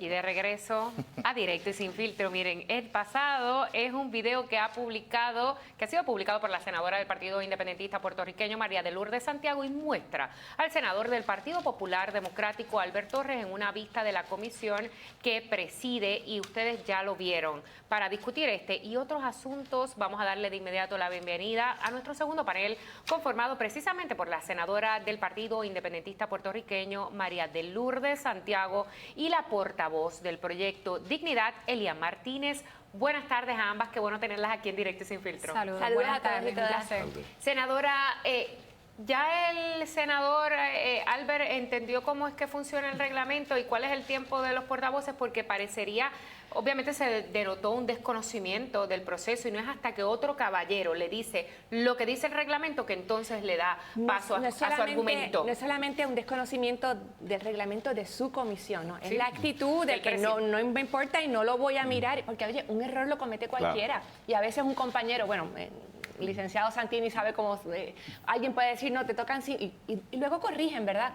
Y de regreso a Directo y Sin Filtro. Miren, el pasado es un video que ha sido publicado por la senadora del Partido Independentista puertorriqueño María de Lourdes Santiago y muestra al senador del Partido Popular Democrático Albert Torres en una vista de la comisión que preside, y ustedes ya lo vieron. Para discutir este y otros asuntos, vamos a darle de inmediato la bienvenida a nuestro segundo panel, conformado precisamente por la senadora del Partido Independentista puertorriqueño María de Lourdes Santiago y la portavoz del proyecto Dignidad, Elia Martínez. Buenas tardes a ambas, qué bueno tenerlas aquí en Directo y Sin Filtro. Saludos Buenas tardes, un placer. Senadora, ya el senador Albert entendió cómo es que funciona el reglamento y cuál es el tiempo de los portavoces, porque parecería, obviamente se denotó un desconocimiento del proceso y no es hasta que otro caballero le dice lo que dice el reglamento que entonces le da paso a su argumento. No es solamente un desconocimiento del reglamento de su comisión, ¿no? Es Sí. la actitud de que no me importa y no lo voy a mirar, porque oye, un error lo comete cualquiera. Y a veces un compañero, licenciado Santini sabe cómo alguien puede decir, no, te tocan sí, y luego corrigen, ¿verdad?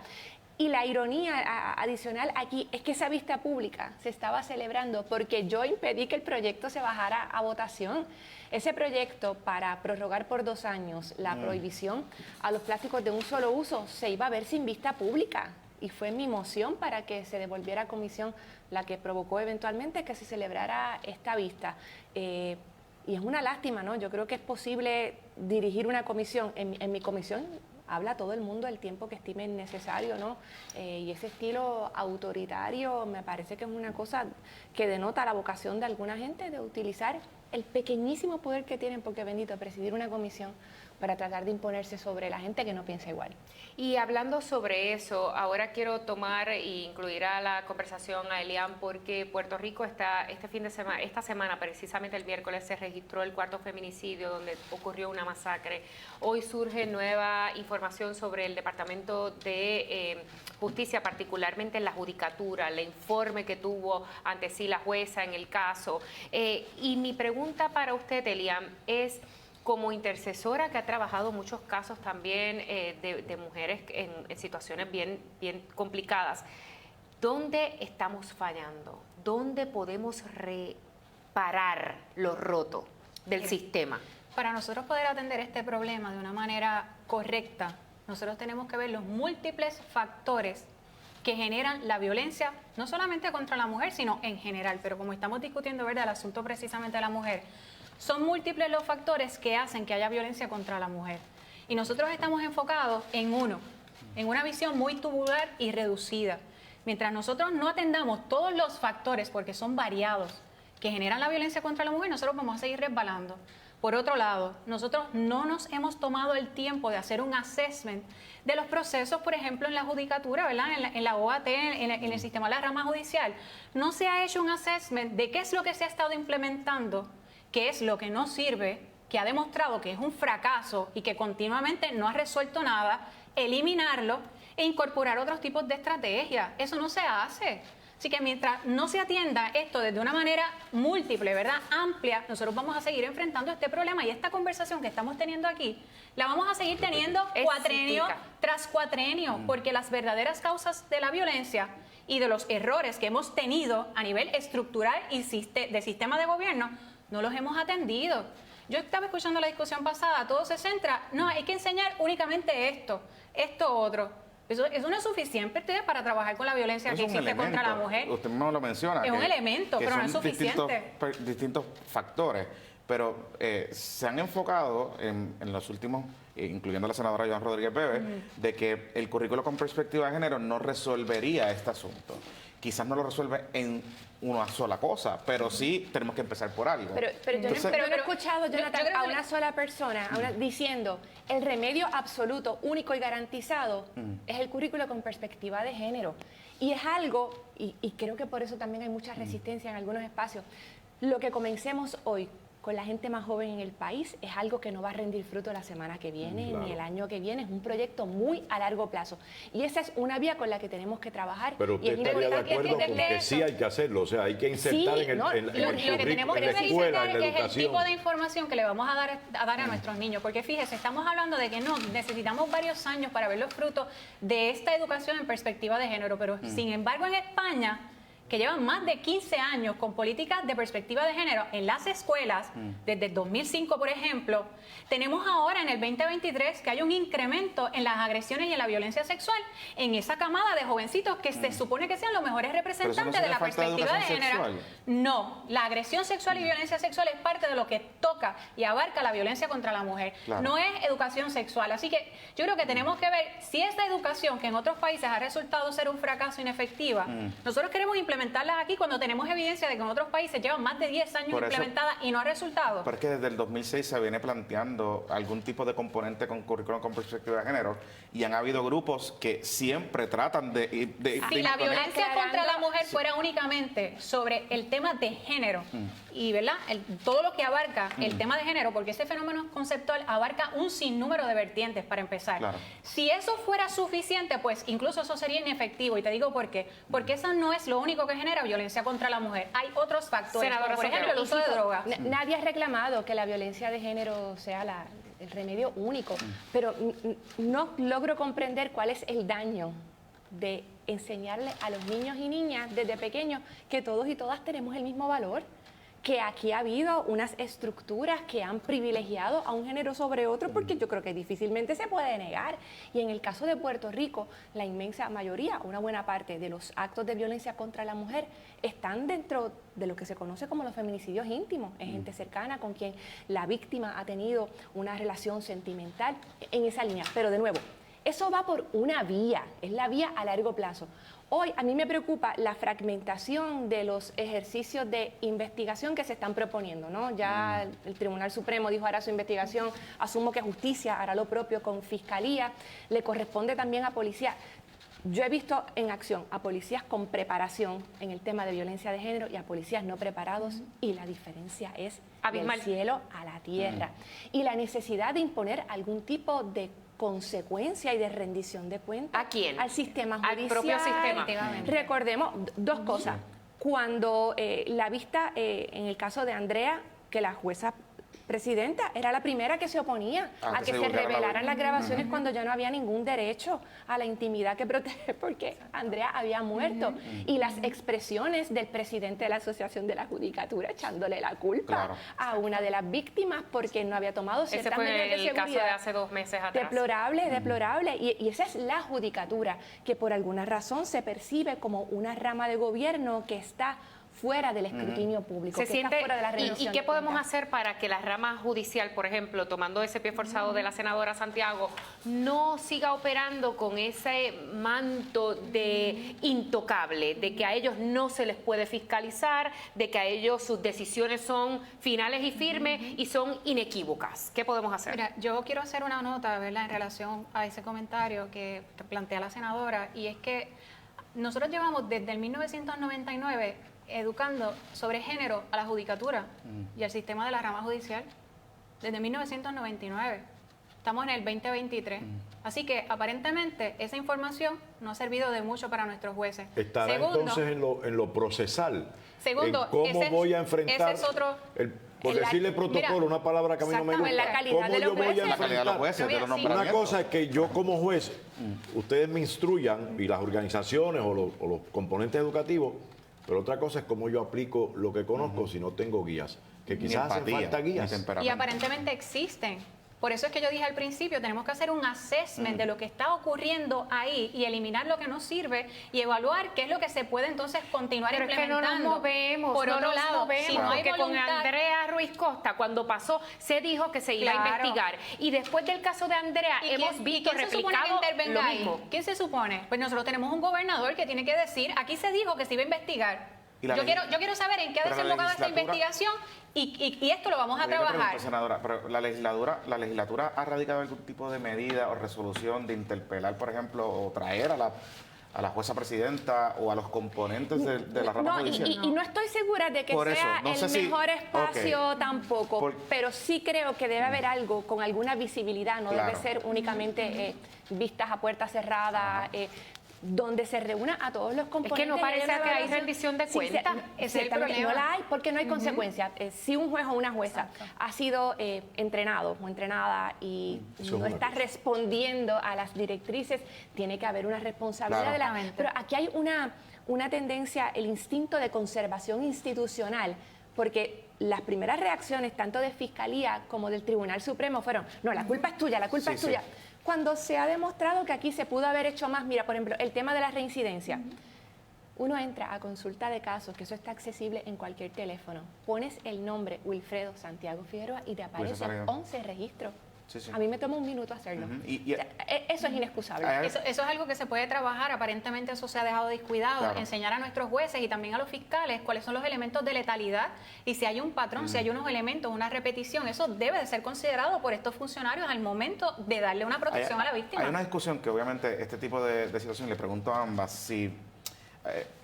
Y la ironía adicional aquí es que esa vista pública se estaba celebrando porque yo impedí que el proyecto se bajara a votación. Ese proyecto para prorrogar por 2 años la prohibición a los plásticos de un solo uso se iba a ver sin vista pública. Y fue mi moción para que se devolviera a comisión la que provocó eventualmente que se celebrara esta vista. Y es una lástima, ¿no? Yo creo que es posible dirigir una comisión. En mi comisión habla todo el mundo el tiempo que estime necesario, ¿no? Y ese estilo autoritario me parece que es una cosa que denota la vocación de alguna gente de utilizar el pequeñísimo poder que tienen, porque bendito, presidir una comisión para tratar de imponerse sobre la gente que no piensa igual. Y hablando sobre eso, ahora quiero tomar e incluir a la conversación a Elian, porque Puerto Rico esta semana, precisamente el miércoles, se registró el 4º feminicidio donde ocurrió una masacre. Hoy surge nueva información sobre el Departamento de Justicia, particularmente en la judicatura, el informe que tuvo ante sí la jueza en el caso. Y mi pregunta para usted, Elian, es: como intercesora que ha trabajado muchos casos también de mujeres en situaciones bien complicadas, ¿dónde estamos fallando? ¿Dónde podemos reparar lo roto del sistema? Para nosotros poder atender este problema de una manera correcta, nosotros tenemos que ver los múltiples factores que generan la violencia, no solamente contra la mujer, sino en general. Pero como estamos discutiendo, ¿verdad?, el asunto precisamente de la mujer, son múltiples los factores que hacen que haya violencia contra la mujer. Y nosotros estamos enfocados en una visión muy tubular y reducida. Mientras nosotros no atendamos todos los factores, porque son variados, que generan la violencia contra la mujer, nosotros vamos a seguir resbalando. Por otro lado, nosotros no nos hemos tomado el tiempo de hacer un assessment de los procesos, por ejemplo, en la judicatura, ¿verdad?, en la OAT, en el sistema de la rama judicial. No se ha hecho un assessment de qué es lo que se ha estado implementando, qué es lo que no sirve, que ha demostrado que es un fracaso y que continuamente no ha resuelto nada, eliminarlo e incorporar otros tipos de estrategias. Eso no se hace. Así que mientras no se atienda esto desde una manera múltiple, ¿verdad?, amplia, nosotros vamos a seguir enfrentando este problema, y esta conversación que estamos teniendo aquí la vamos a seguir teniendo cuatrenio tras cuatrenio, porque las verdaderas causas de la violencia y de los errores que hemos tenido a nivel estructural y de sistema de gobierno no los hemos atendido. Yo estaba escuchando la discusión pasada, todo se centra, no, hay que enseñar únicamente esto otro. Eso no es suficiente para trabajar con la violencia que existe contra la mujer. Usted mismo lo menciona. Es un elemento, pero no es suficiente. Distintos factores, pero se han enfocado en los últimos, incluyendo la senadora Joan Rodríguez Bebe, de que el currículo con perspectiva de género no resolvería este asunto. Quizás no lo resuelve en una sola cosa, pero sí tenemos que empezar por algo. Pero yo no he escuchado, Jonathan, a una sola persona diciendo el remedio absoluto, único y garantizado es el currículo con perspectiva de género. Y es algo, y creo que por eso también hay mucha resistencia en algunos espacios, lo que comencemos hoy con la gente más joven en el país es algo que no va a rendir fruto la semana que viene ni el año que viene. Es un proyecto muy a largo plazo. Y esa es una vía con la que tenemos que trabajar. Pero usted estaría de acuerdo con que sí hay que hacerlo. O sea, hay que insertar en la escuela, en la educación. Es el tipo de información que le vamos a dar a nuestros niños. Porque fíjese, estamos hablando de que no, necesitamos varios años para ver los frutos de esta educación en perspectiva de género. Pero sin embargo, en España, que llevan más de 15 años con políticas de perspectiva de género en las escuelas, desde el 2005, por ejemplo, tenemos ahora en el 2023 que hay un incremento en las agresiones y en la violencia sexual en esa camada de jovencitos que se supone que sean los mejores representantes de la perspectiva de género. No, la agresión sexual y violencia sexual es parte de lo que toca y abarca la violencia contra la mujer. No es educación sexual. Así que yo creo que tenemos que ver si esta educación, que en otros países ha resultado ser un fracaso inefectiva, nosotros queremos implementarlas aquí cuando tenemos evidencia de que en otros países llevan más de 10 años implementadas y no ha resultado. Pero es que desde el 2006 se viene planteando algún tipo de componente con currículum con perspectiva de género y han habido grupos que siempre tratan de si la violencia contra la mujer fuera únicamente sobre el tema de género y ¿verdad? Todo lo que abarca el tema de género, porque ese fenómeno conceptual abarca un sinnúmero de vertientes para empezar. Si eso fuera suficiente, pues incluso eso sería inefectivo. Y te digo por qué. Porque eso no es lo único que genera violencia contra la mujer. Hay otros factores, como por ejemplo el uso de drogas. Nadie ha reclamado que la violencia de género sea el remedio único, pero no logro comprender cuál es el daño de enseñarle a los niños y niñas desde pequeños que todos y todas tenemos el mismo valor, que aquí ha habido unas estructuras que han privilegiado a un género sobre otro, porque yo creo que difícilmente se puede negar. Y en el caso de Puerto Rico, la inmensa mayoría, una buena parte de los actos de violencia contra la mujer están dentro de lo que se conoce como los feminicidios íntimos. Es gente cercana con quien la víctima ha tenido una relación sentimental en esa línea. Pero de nuevo, eso va por una vía, es la vía a largo plazo. Hoy a mí me preocupa la fragmentación de los ejercicios de investigación que se están proponiendo, ¿no? Ya el Tribunal Supremo dijo hará su investigación, asumo que Justicia hará lo propio con Fiscalía, le corresponde también a Policía. Yo he visto en acción a policías con preparación en el tema de violencia de género y a policías no preparados y la diferencia es del cielo a la tierra. Y la necesidad de imponer algún tipo de consecuencia y de rendición de cuentas. ¿A quién? Al sistema judicial. Al propio sistema. Recordemos dos cosas. Cuando la vista, en el caso de Andrea, que la jueza presidenta era la primera que se oponía a que se revelaran las grabaciones cuando ya no había ningún derecho a la intimidad que protege, porque Andrea había muerto. Y las expresiones del presidente de la Asociación de la Judicatura echándole la culpa a una de las víctimas porque no había tomado ciertas medidas de seguridad. Ese fue el caso de hace 2 meses atrás. Deplorable, deplorable. Y esa es la judicatura, que por alguna razón se percibe como una rama de gobierno que está fuera del escrutinio público, se siente, fuera de la rendición. ¿Y qué podemos hacer para que la rama judicial, por ejemplo, tomando ese pie forzado de la senadora Santiago, no siga operando con ese manto de intocable, de que a ellos no se les puede fiscalizar, de que a ellos sus decisiones son finales y firmes y son inequívocas? ¿Qué podemos hacer? Mira, yo quiero hacer una nota, ¿verdad?, en relación a ese comentario que plantea la senadora, y es que nosotros llevamos desde el 1999 educando sobre género a la judicatura y al sistema de la rama judicial desde 1999. Estamos en el 2023. Así que aparentemente esa información no ha servido de mucho para nuestros jueces. Estará entonces en lo procesal. Segundo, en cómo voy a enfrentar ese es otro, por decirle protocolo, una palabra que a mí no me gusta. La calidad de los jueces. La calidad de los jueces, de los nombramientos. Una cosa es que yo como juez, ustedes me instruyan, y las organizaciones o los componentes educativos, pero otra cosa es cómo yo aplico lo que conozco si no tengo guías. que ni quizás hacen empatía, falta ni guías. Y temperamento. aparentemente existen. Por eso es que yo dije al principio, tenemos que hacer un assessment de lo que está ocurriendo ahí y eliminar lo que no sirve y evaluar qué es lo que se puede entonces continuar Pero es que no implementando. nos movemos, Por no otro nos lado, movemos, si no hay porque con voluntad, Andrea Ruiz Costa, cuando pasó, se dijo que se iba a Claro. investigar. Y después del caso de Andrea, ¿y hemos quién- visto y quién se supone que replicado intervenga lo ahí? mismo. ¿Quién se supone? Pues nosotros tenemos un gobernador que tiene que decir, aquí se dijo que se iba a investigar. Y la Yo ley- quiero saber en qué ha pero la desembocado esta legislatura- investigación y esto lo vamos a Yo le trabajar. pregunto, senadora, pero la legislatura ha radicado algún tipo de medida o resolución de interpelar, por ejemplo, o traer a la jueza presidenta o a los componentes de la rama No, judicial. y no estoy segura de que Por eso, sea no sé el si- mejor espacio ok. tampoco, pero sí creo que debe haber algo con alguna visibilidad, no Claro. debe ser únicamente vistas a puertas cerradas, donde se reúna a todos los componentes. no parece de una que hay evaluación. rendición de Sí, cuentas. ese Ese es el ciertamente no problema. la hay porque no hay consecuencias. Si un juez o una jueza ha sido entrenado o entrenada y Eso es no una está cosa. respondiendo a las directrices, tiene que haber una responsabilidad Claro. de la... Exactamente. Pero aquí hay una tendencia, el instinto de conservación institucional, porque las primeras reacciones tanto de Fiscalía como del Tribunal Supremo fueron, no, la culpa es tuya, la culpa Sí, es tuya. sí. Cuando se ha demostrado que aquí se pudo haber hecho más, mira, por ejemplo, el tema de la reincidencia. Uno entra a consulta de casos, que eso está accesible en cualquier teléfono, pones el nombre Wilfredo Santiago Figueroa y te aparecen salido. 11 registros. Sí, sí. A mí me toma un minuto hacerlo. Ujú. Y- O sea, eso es inexcusable. Hay- Eso es algo que se puede trabajar, aparentemente eso se ha dejado descuidado, Claro. enseñar a nuestros jueces y también a los fiscales cuáles son los elementos de letalidad y si hay un patrón, si hay unos elementos, una repetición, eso debe de ser considerado por estos funcionarios al momento de darle una protección a la víctima. Hay una discusión que obviamente este tipo de situación, le pregunto a ambas si,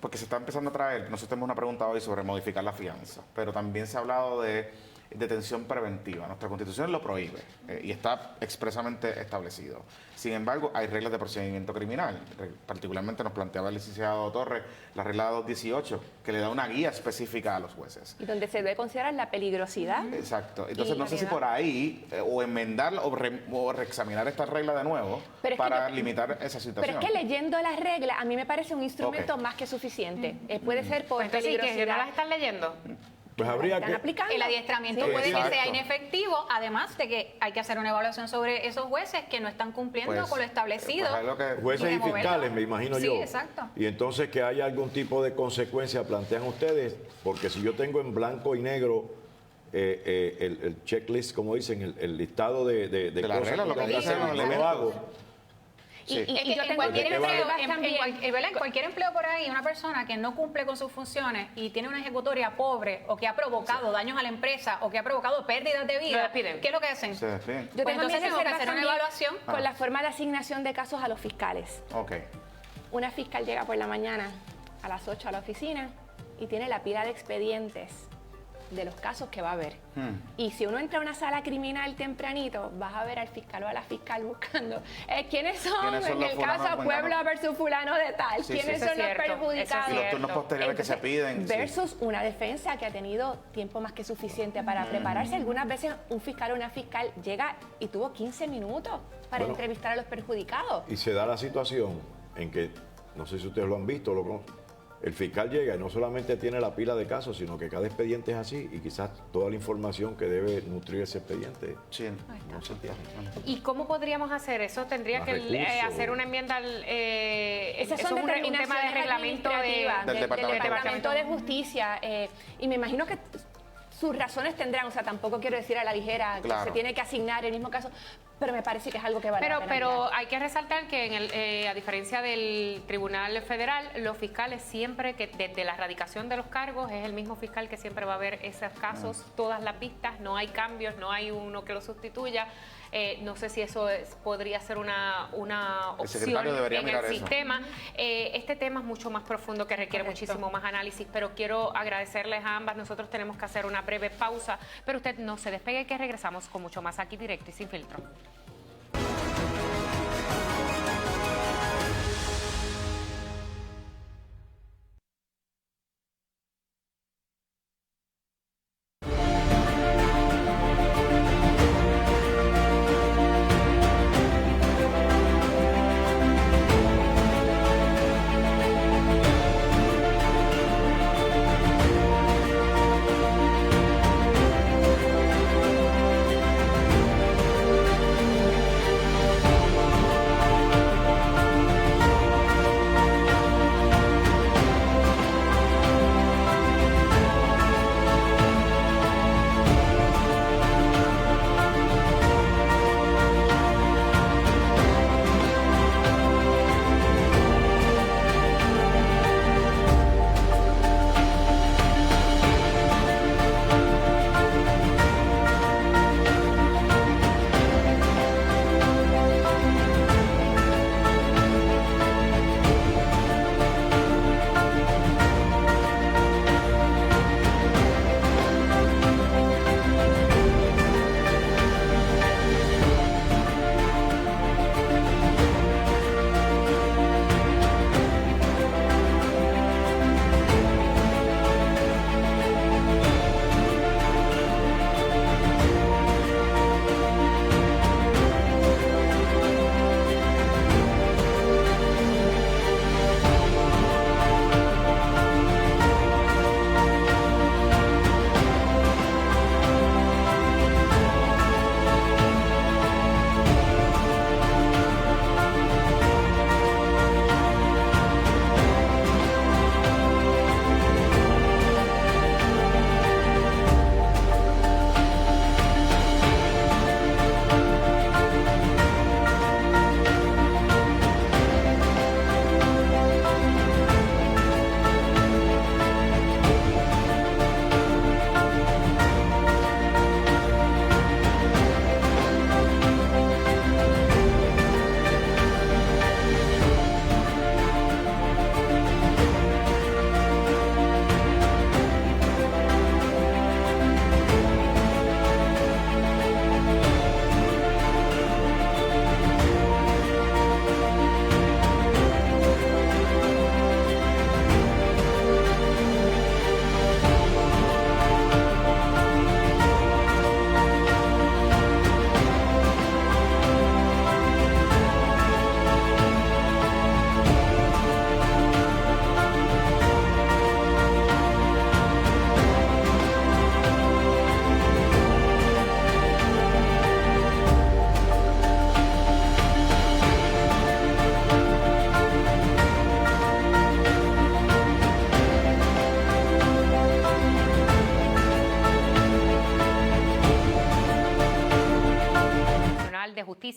porque se está empezando a traer, nosotros tenemos una pregunta hoy sobre modificar la fianza, pero también se ha hablado de detención preventiva. Nuestra Constitución lo prohíbe y está expresamente establecido. Sin embargo, hay reglas de procedimiento criminal. Particularmente nos planteaba el licenciado Torres la regla 218, que le da una guía específica a los jueces. Y donde se debe considerar la peligrosidad. Exacto. Entonces, Y no sé si por ahí o enmendarla o reexaminar esta regla de nuevo Pero es que para yo- limitar esa Pero situación. es que leyendo las reglas, a mí me parece un instrumento Ok. más que suficiente. Puede ser por Entonces, ¿y que peligrosidad. no las están leyendo? Pues habría Están que... aplicando. El adiestramiento Sí, puede que exacto. sea inefectivo, además de que hay que hacer una evaluación sobre esos jueces que no están cumpliendo Pues, con lo establecido. pues es lo que- Jueces y removerlo. fiscales, me imagino Sí, yo. exacto. Y entonces que haya algún tipo de consecuencia, plantean ustedes, porque si yo tengo en blanco y negro el checklist, como dicen, el listado de la cosas regla, lo que hay que hacer, no los lo elementos. hago. Y, Sí. y- Es y que yo en tengo cualquier ¿de qué empleo, vale? en cualquier empleo por ahí, una persona que no cumple con sus funciones y tiene una ejecutoria pobre o que ha provocado daños a la empresa o que ha provocado pérdidas de Lo vida, despiden. ¿qué es lo que hacen? Se despiden. Yo Pues tengo entonces mis tenemos que reservas hacer una también evaluación. con la forma de asignación de casos a los fiscales. Ok. Una fiscal llega por la mañana a las 8 a la oficina y tiene la pila de expedientes de los casos que va a ver. Y si uno entra a una sala criminal tempranito, vas a ver al fiscal o a la fiscal buscando ¿quiénes son? ¿Quiénes son En los el fulanos, caso fulanos? Pueblo versus fulano de tal. Sí, ¿Quiénes sí, son eso es los cierto, perjudicados? Y los Cierto. turnos posteriores que se piden. sí. Versus una defensa que ha tenido tiempo más que suficiente para prepararse. Algunas veces un fiscal o una fiscal llega y tuvo 15 minutos para Bueno. entrevistar a los perjudicados. Y se da la situación en que, no sé si ustedes lo han visto, el fiscal llega y no solamente tiene la pila de casos, sino que cada expediente es así y quizás toda la información que debe nutrir ese expediente Sí. no se tiene. ¿Y cómo podríamos hacer eso? Tendría Más que recursos. hacer una enmienda al... Esas eso son es un tema de determinaciones reglamento administrativas Del del Departamento. Departamento de Justicia. Y me imagino que sus razones tendrán, o sea, tampoco quiero decir a la ligera que Claro. se tiene que asignar el mismo caso, pero me parece que es algo que vale la pena Pero mirar. hay que resaltar que a diferencia del Tribunal Federal, los fiscales siempre, que desde la erradicación de los cargos, es el mismo fiscal que siempre va a ver esos casos, todas las pistas, no hay cambios, no hay uno que lo sustituya. No sé si eso podría ser una opción secretario debería en mirar el eso. sistema. Este tema es mucho más profundo que requiere muchísimo más análisis, pero quiero agradecerles a ambas. Nosotros tenemos que hacer una breve pausa, pero usted no se despegue, que regresamos con mucho más aquí directo y sin filtro.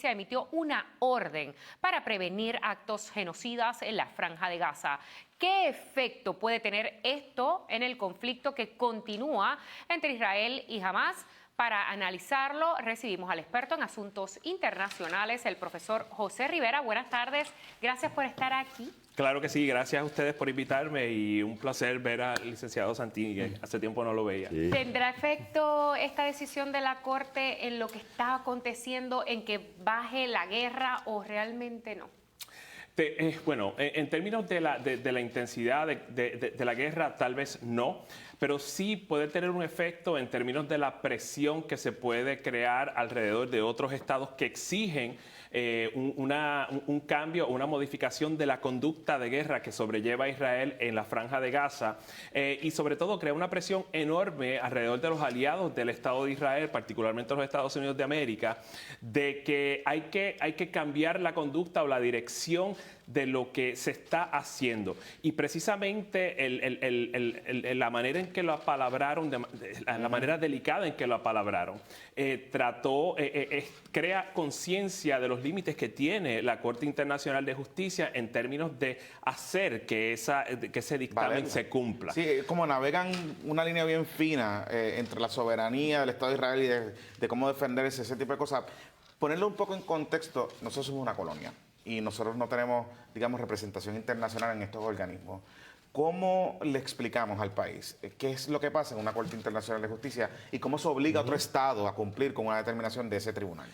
Justicia emitió una orden para prevenir actos genocidas en la Franja de Gaza. ¿Qué efecto puede tener esto en el conflicto que continúa entre Israel y Hamás? Para analizarlo, recibimos al experto en asuntos internacionales, el profesor José Rivera. Buenas tardes, gracias por estar aquí. Claro que sí, gracias a ustedes por invitarme y un placer ver al licenciado Santini, que hace tiempo no lo veía. Sí. ¿Tendrá efecto esta decisión de la Corte en lo que está aconteciendo, en que baje la guerra o realmente no? Bueno, en términos de la intensidad de la guerra, tal vez no, pero sí puede tener un efecto en términos de la presión que se puede crear alrededor de otros estados que exigen un cambio, una modificación de la conducta de guerra que sobrelleva Israel en la Franja de Gaza y sobre todo crea una presión enorme alrededor de los aliados del Estado de Israel, particularmente los Estados Unidos de América, de que hay que cambiar la conducta o la dirección de lo que se está haciendo. Y precisamente la manera en que lo apalabraron, la manera delicada en que lo apalabraron, crea conciencia de los límites que tiene la Corte Internacional de Justicia en términos de hacer que ese dictamen se cumpla. Sí, como navegan una línea bien fina entre la soberanía del Estado de Israel y de cómo defenderse, ese tipo de cosas. Ponerlo un poco en contexto, nosotros somos una colonia y nosotros no tenemos, digamos, representación internacional en estos organismos. ¿Cómo le explicamos al país qué es lo que pasa en una Corte Internacional de Justicia y cómo se obliga a otro Estado a cumplir con una determinación de ese tribunal?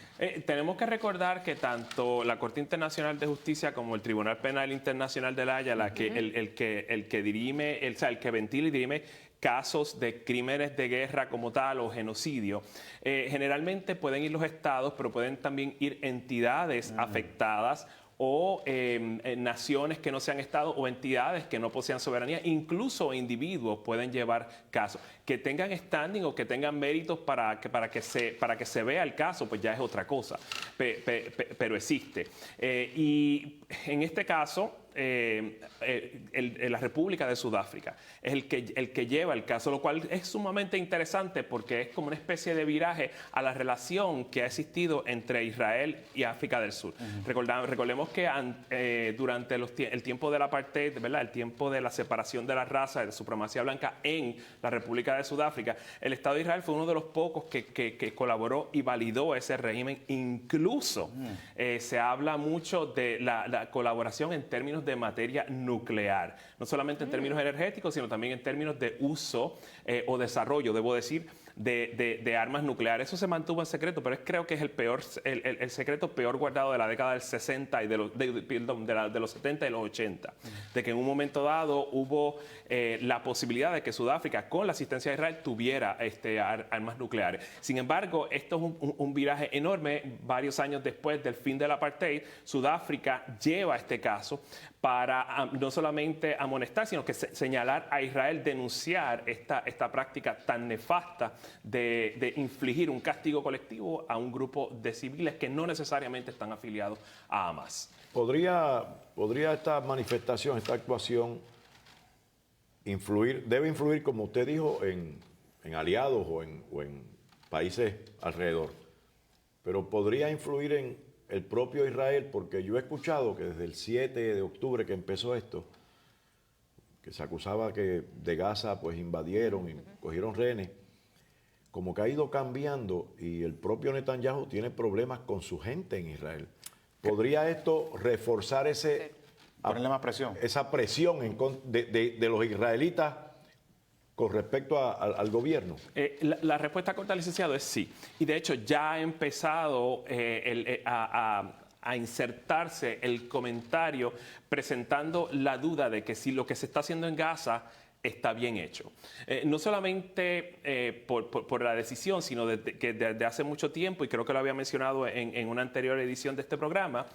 Tenemos que recordar que tanto la Corte Internacional de Justicia como el Tribunal Penal Internacional de La Haya, el que ventila y dirime casos de crímenes de guerra como tal o genocidio, generalmente pueden ir los estados, pero pueden también ir entidades afectadas o naciones que no sean estados o entidades que no posean soberanía, incluso individuos pueden llevar casos. Que tengan standing o que tengan méritos para que se vea el caso, pues ya es otra cosa, pero existe. Y en este caso, la República de Sudáfrica es el que lleva el caso, lo cual es sumamente interesante porque es como una especie de viraje a la relación que ha existido entre Israel y África del Sur. Recordemos que durante el tiempo del apartheid, ¿verdad?, el tiempo de la separación de la raza, de la supremacía blanca en la República de Sudáfrica, el Estado de Israel fue uno de los pocos que colaboró y validó ese régimen. Incluso se habla mucho de la colaboración en términos de materia nuclear, no solamente en términos energéticos, sino también en términos de uso o desarrollo, debo decir, de armas nucleares. Eso se mantuvo en secreto, pero creo que es el secreto peor guardado de la década del 60 y de los 70 y los 80, de que en un momento dado hubo la posibilidad de que Sudáfrica, con la asistencia de Israel, tuviera armas nucleares. Sin embargo, esto es un viraje enorme. Varios años después del fin del apartheid, Sudáfrica lleva este caso para no solamente amonestar, sino que señalar a Israel, denunciar esta práctica tan nefasta de infligir un castigo colectivo a un grupo de civiles que no necesariamente están afiliados a Hamás. ¿Podría esta manifestación, esta actuación debe influir, como usted dijo, en aliados o en países alrededor? Pero podría influir en el propio Israel, porque yo he escuchado que desde el 7 de octubre que empezó esto, que se acusaba que de Gaza pues invadieron y cogieron rehenes, como que ha ido cambiando y el propio Netanyahu tiene problemas con su gente en Israel. ¿Podría esto reforzar ponerle más presión, esa presión de los israelitas con respecto al gobierno? La respuesta corta, licenciado, es sí. Y de hecho ya ha empezado a insertarse el comentario presentando la duda de que si lo que se está haciendo en Gaza está bien hecho. No solamente por la decisión, sino que desde hace mucho tiempo, y creo que lo había mencionado en una anterior edición de este programa,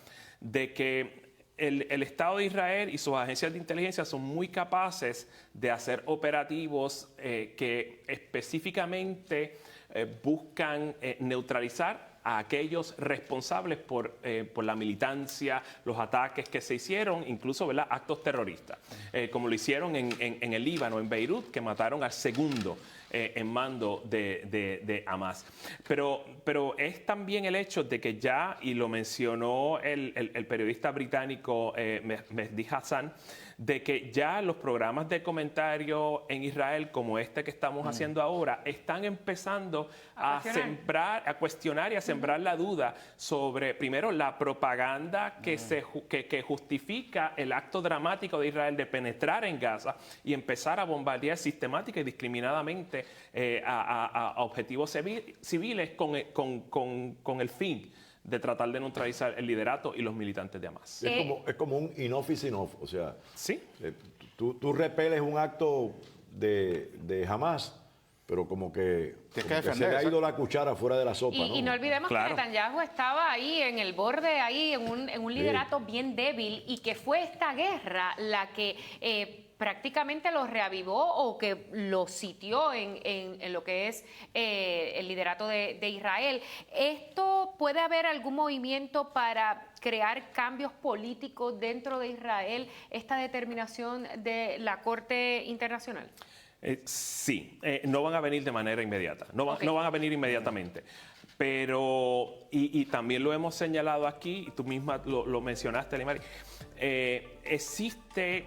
de que el Estado de Israel y sus agencias de inteligencia son muy capaces de hacer operativos que específicamente buscan neutralizar a aquellos responsables por la militancia, los ataques que se hicieron, incluso, ¿verdad?, actos terroristas, como lo hicieron en el Líbano, en Beirut, que mataron al segundo en mando de Hamas. Pero es también el hecho de que ya, y lo mencionó el periodista británico Mehdi Hassan, de que ya los programas de comentario en Israel, como este que estamos haciendo ahora, están empezando a cuestionar y a sembrar la duda sobre, primero, la propaganda que justifica el acto dramático de Israel de penetrar en Gaza y empezar a bombardear sistemática y discriminadamente a objetivos civiles con el fin de tratar de neutralizar el liderato y los militantes de Hamas. Es como un enough is enough, o sea, ¿sí? Tú repeles un acto de Hamas, pero como que se le ha ido la cuchara fuera de la sopa. Y no olvidemos que Netanyahu estaba ahí en el borde, ahí en un liderato bien débil, y que fue esta guerra la que prácticamente lo reavivó o que lo sitió en lo que es el liderato de Israel. ¿Esto puede haber algún movimiento para crear cambios políticos dentro de Israel, esta determinación de la Corte Internacional? Sí, no van a venir de manera inmediata, no van a venir inmediatamente. Pero, y también lo hemos señalado aquí, y tú misma lo mencionaste, Alimari, existe...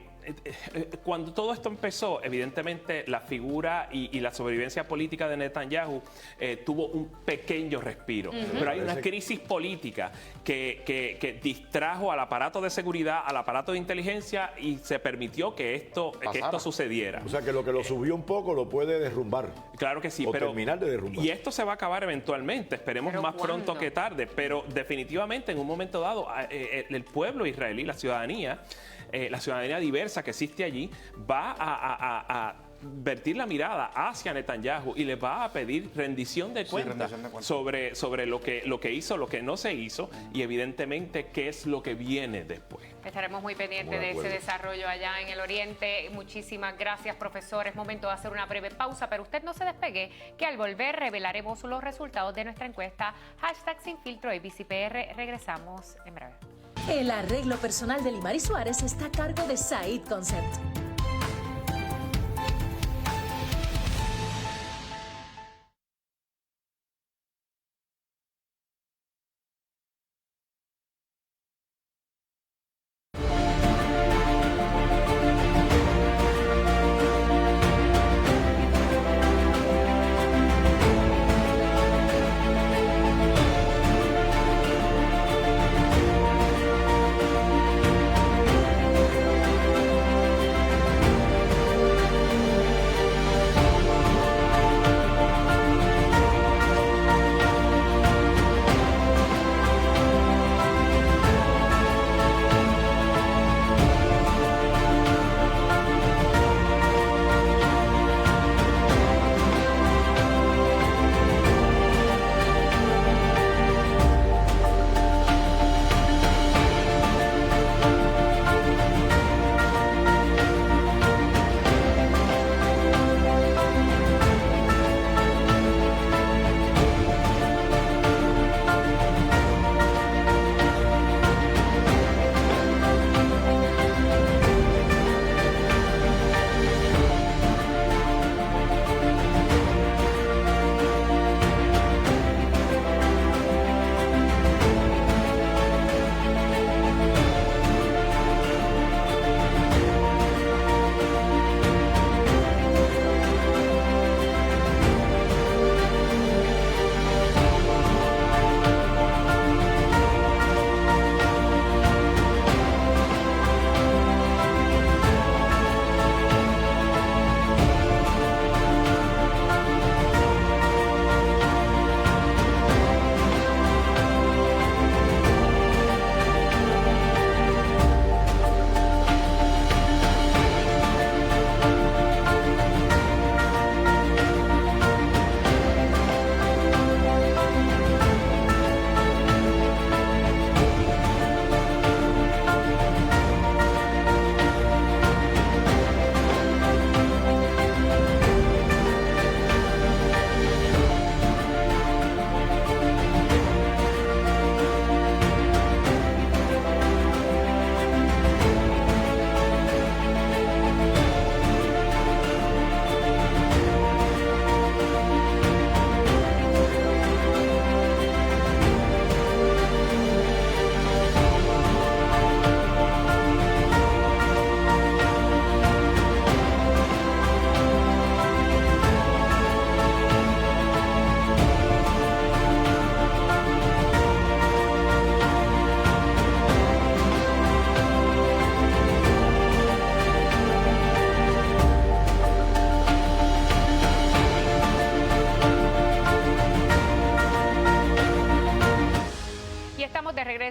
Cuando todo esto empezó, evidentemente la figura y la sobrevivencia política de Netanyahu tuvo un pequeño respiro. Pero hay una crisis política que distrajo al aparato de seguridad, al aparato de inteligencia, y se permitió que esto sucediera. O sea, que lo que lo subió un poco lo puede derrumbar. Claro que sí, o terminar de derrumbar. Y esto se va a acabar eventualmente, esperemos más pronto que tarde, pero definitivamente en un momento dado el pueblo israelí, la ciudadanía diversa que existe allí, va a vertir la mirada hacia Netanyahu y le va a pedir rendición de cuentas sobre lo que hizo, lo que no se hizo, y evidentemente qué es lo que viene después. Estaremos muy pendientes de ese desarrollo allá en el Oriente. Muchísimas gracias, profesor. Es momento de hacer una breve pausa, pero usted no se despegue, que al volver revelaremos los resultados de nuestra encuesta #SinFiltro ABCPR. Regresamos en breve. El arreglo personal de Limari Suárez está a cargo de Said Concept.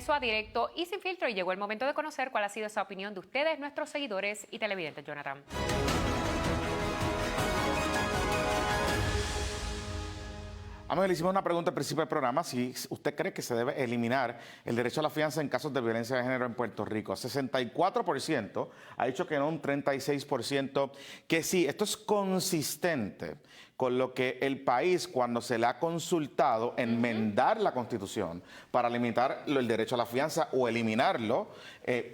regreso a Directo y Sin Filtro y llegó el momento de conocer cuál ha sido esa opinión de ustedes, nuestros seguidores y televidentes. Jonathan. Le hicimos una pregunta al principio del programa, si usted cree que se debe eliminar el derecho a la fianza en casos de violencia de género en Puerto Rico. 64% ha dicho que no, un 36% que sí. Esto es consistente con lo que el país, cuando se le ha consultado enmendar la Constitución para limitar el derecho a la fianza o eliminarlo,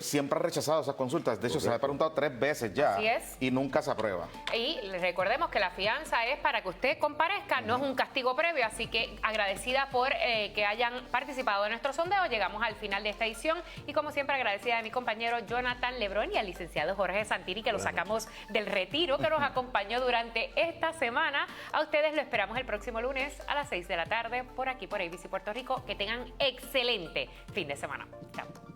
siempre ha rechazado esas consultas. De hecho, se le ha preguntado 3 veces ya y nunca se aprueba. Y recordemos que la fianza es para que usted comparezca, no es un castigo previo, así que agradecida por que hayan participado en nuestro sondeo. Llegamos al final de esta edición y como siempre agradecida de mi compañero Jonathan Lebrón y al licenciado Jorge Santini, que lo sacamos del retiro, que nos acompañó durante esta semana. A ustedes lo esperamos el próximo lunes a las 6 de la tarde por aquí por ABC Puerto Rico. Que tengan excelente fin de semana. Chao.